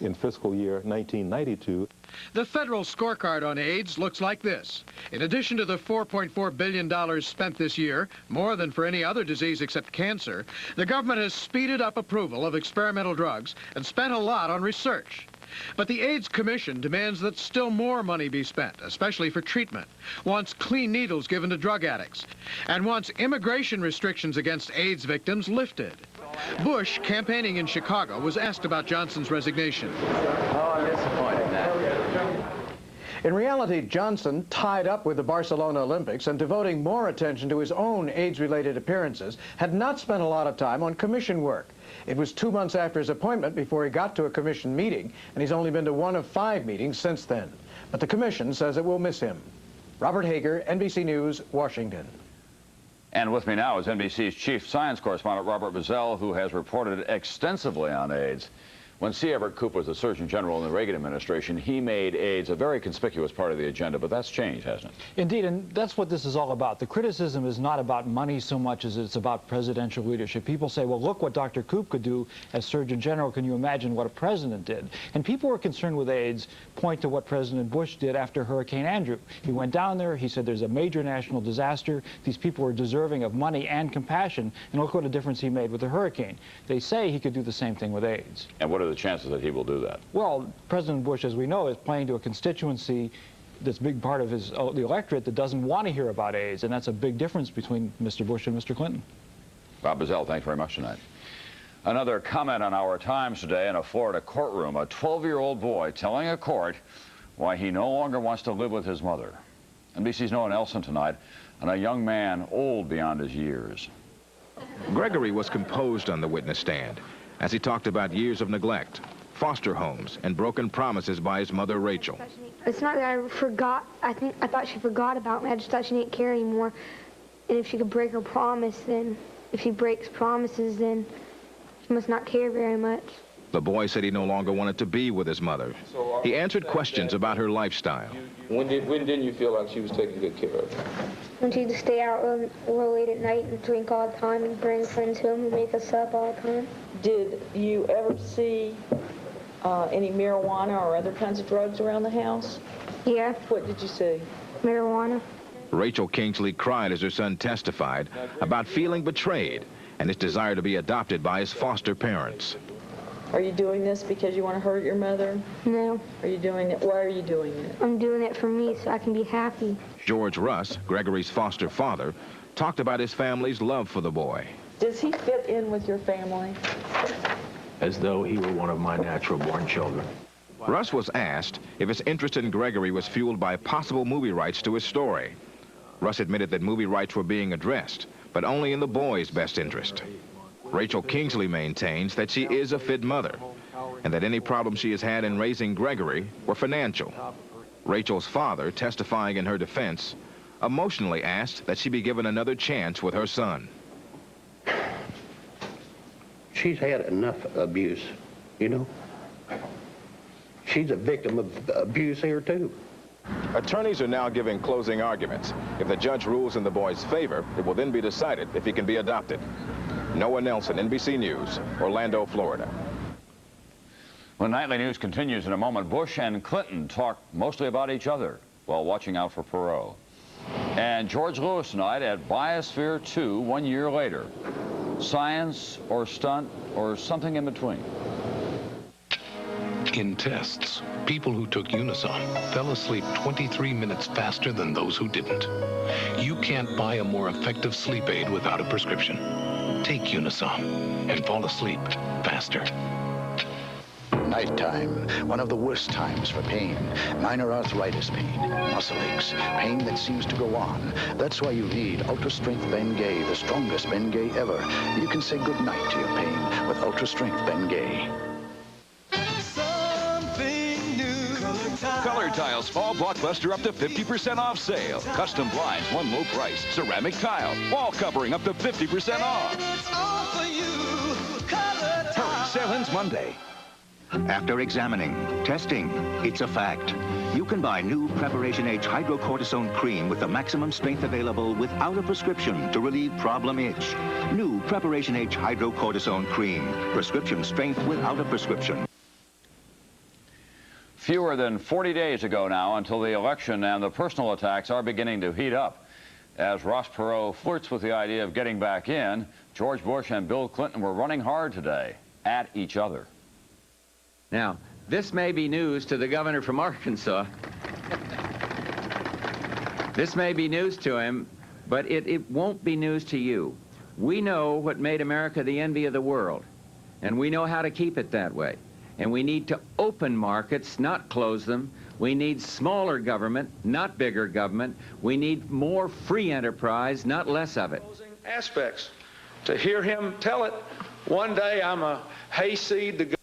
in fiscal year 1992. The federal scorecard on AIDS looks like this. In addition to the $4.4 billion spent this year, more than for any other disease except cancer, the government has speeded up approval of experimental drugs and spent a lot on research. But the AIDS Commission demands that still more money be spent, especially for treatment, wants clean needles given to drug addicts, and wants immigration restrictions against AIDS victims lifted. Bush, campaigning in Chicago, was asked about Johnson's resignation. Oh, I'm disappointed now. In reality, Johnson, tied up with the Barcelona Olympics and devoting more attention to his own AIDS-related appearances, had not spent a lot of time on commission work. It was 2 months after his appointment before he got to a commission meeting, and he's only been to one of 5 meetings since then. But the commission says it will miss him. Robert Hager, NBC News, Washington. And with me now is NBC's chief science correspondent, Robert Bazell, who has reported extensively on AIDS. When C. Everett Koop was the Surgeon General in the Reagan administration, he made AIDS a very conspicuous part of the agenda, but that's changed, hasn't it? Indeed, and that's what this is all about. The criticism is not about money so much as it's about presidential leadership. People say, well, look what Dr. Koop could do as Surgeon General. Can you imagine what a president did? And people who are concerned with AIDS point to what President Bush did after Hurricane Andrew. He went down there, he said there's a major national disaster. These people are deserving of money and compassion, and look what a difference he made with the hurricane. They say he could do the same thing with AIDS. And what are the chances that he will do that? Well, President Bush, as we know, is playing to a constituency that's a big part of the electorate that doesn't want to hear about AIDS, and that's a big difference between Mr. Bush and Mr. Clinton. Bob Bazell, thanks very much tonight. Another comment on our Times today in a Florida courtroom. A 12-year-old boy telling a court why he no longer wants to live with his mother. NBC's Noah Nelson tonight, and a young man old beyond his years. Gregory was composed on the witness stand as he talked about years of neglect, foster homes, and broken promises by his mother, Rachel. It's not that I forgot. I thought she forgot about me. I just thought she didn't care anymore. And if she could break her promise, then if she breaks promises, then she must not care very much. The boy said he no longer wanted to be with his mother. He answered questions about her lifestyle. When didn't you feel like she was taking good care of you? When she'd just stay out real late at night and drink all the time and bring friends home and make us up all the time. Did you ever see any marijuana or other kinds of drugs around the house? Yeah. What did you see? Marijuana. Rachel Kingsley cried as her son testified about feeling betrayed and his desire to be adopted by his foster parents. Are you doing this because you want to hurt your mother? No. Are you doing it? Why are you doing it? I'm doing it for me so I can be happy. George Russ, Gregory's foster father, talked about his family's love for the boy. Does he fit in with your family? As though he were one of my natural-born children. Russ was asked if his interest in Gregory was fueled by possible movie rights to his story. Russ admitted that movie rights were being addressed, but only in the boy's best interest. Rachel Kingsley maintains that she is a fit mother, and that any problems she has had in raising Gregory were financial. Rachel's father, testifying in her defense, emotionally asked that she be given another chance with her son. She's had enough abuse, you know. She's a victim of abuse here, too. Attorneys are now giving closing arguments. If the judge rules in the boy's favor, it will then be decided if he can be adopted. Noah Nelson, NBC News, Orlando, Florida. Well, Nightly News continues in a moment. Bush and Clinton talk mostly about each other while watching out for Perot. And George Lewis night at Biosphere 2 1 year later. Science or stunt or something in between. In tests, people who took Unisom fell asleep 23 minutes faster than those who didn't. You can't buy a more effective sleep aid without a prescription. Take Unisom and fall asleep faster. Nighttime, one of the worst times for pain. Minor arthritis pain, muscle aches, pain that seems to go on. That's why you need Ultra Strength Bengay, the strongest Bengay ever. You can say goodnight to your pain with Ultra Strength Bengay. Color Tile's fall blockbuster up to 50% off sale. Custom blinds, one low price. Ceramic tile, wall covering up to 50% off. Hurry, sale ends Monday. After examining, testing, it's a fact. You can buy new Preparation H hydrocortisone cream with the maximum strength available without a prescription to relieve problem itch. New Preparation H hydrocortisone cream. Prescription strength without a prescription. Fewer than 40 days ago now until the election, and the personal attacks are beginning to heat up. As Ross Perot flirts with the idea of getting back in, George Bush and Bill Clinton were running hard today at each other. Now, this may be news to the governor from Arkansas. This may be news to him, but it won't be news to you. We know what made America the envy of the world, and we know how to keep it that way. And we need to open markets, not close them. We need smaller government, not bigger government. We need more free enterprise, not less of it. Aspects. To hear him tell it, one day I'm a hayseed, the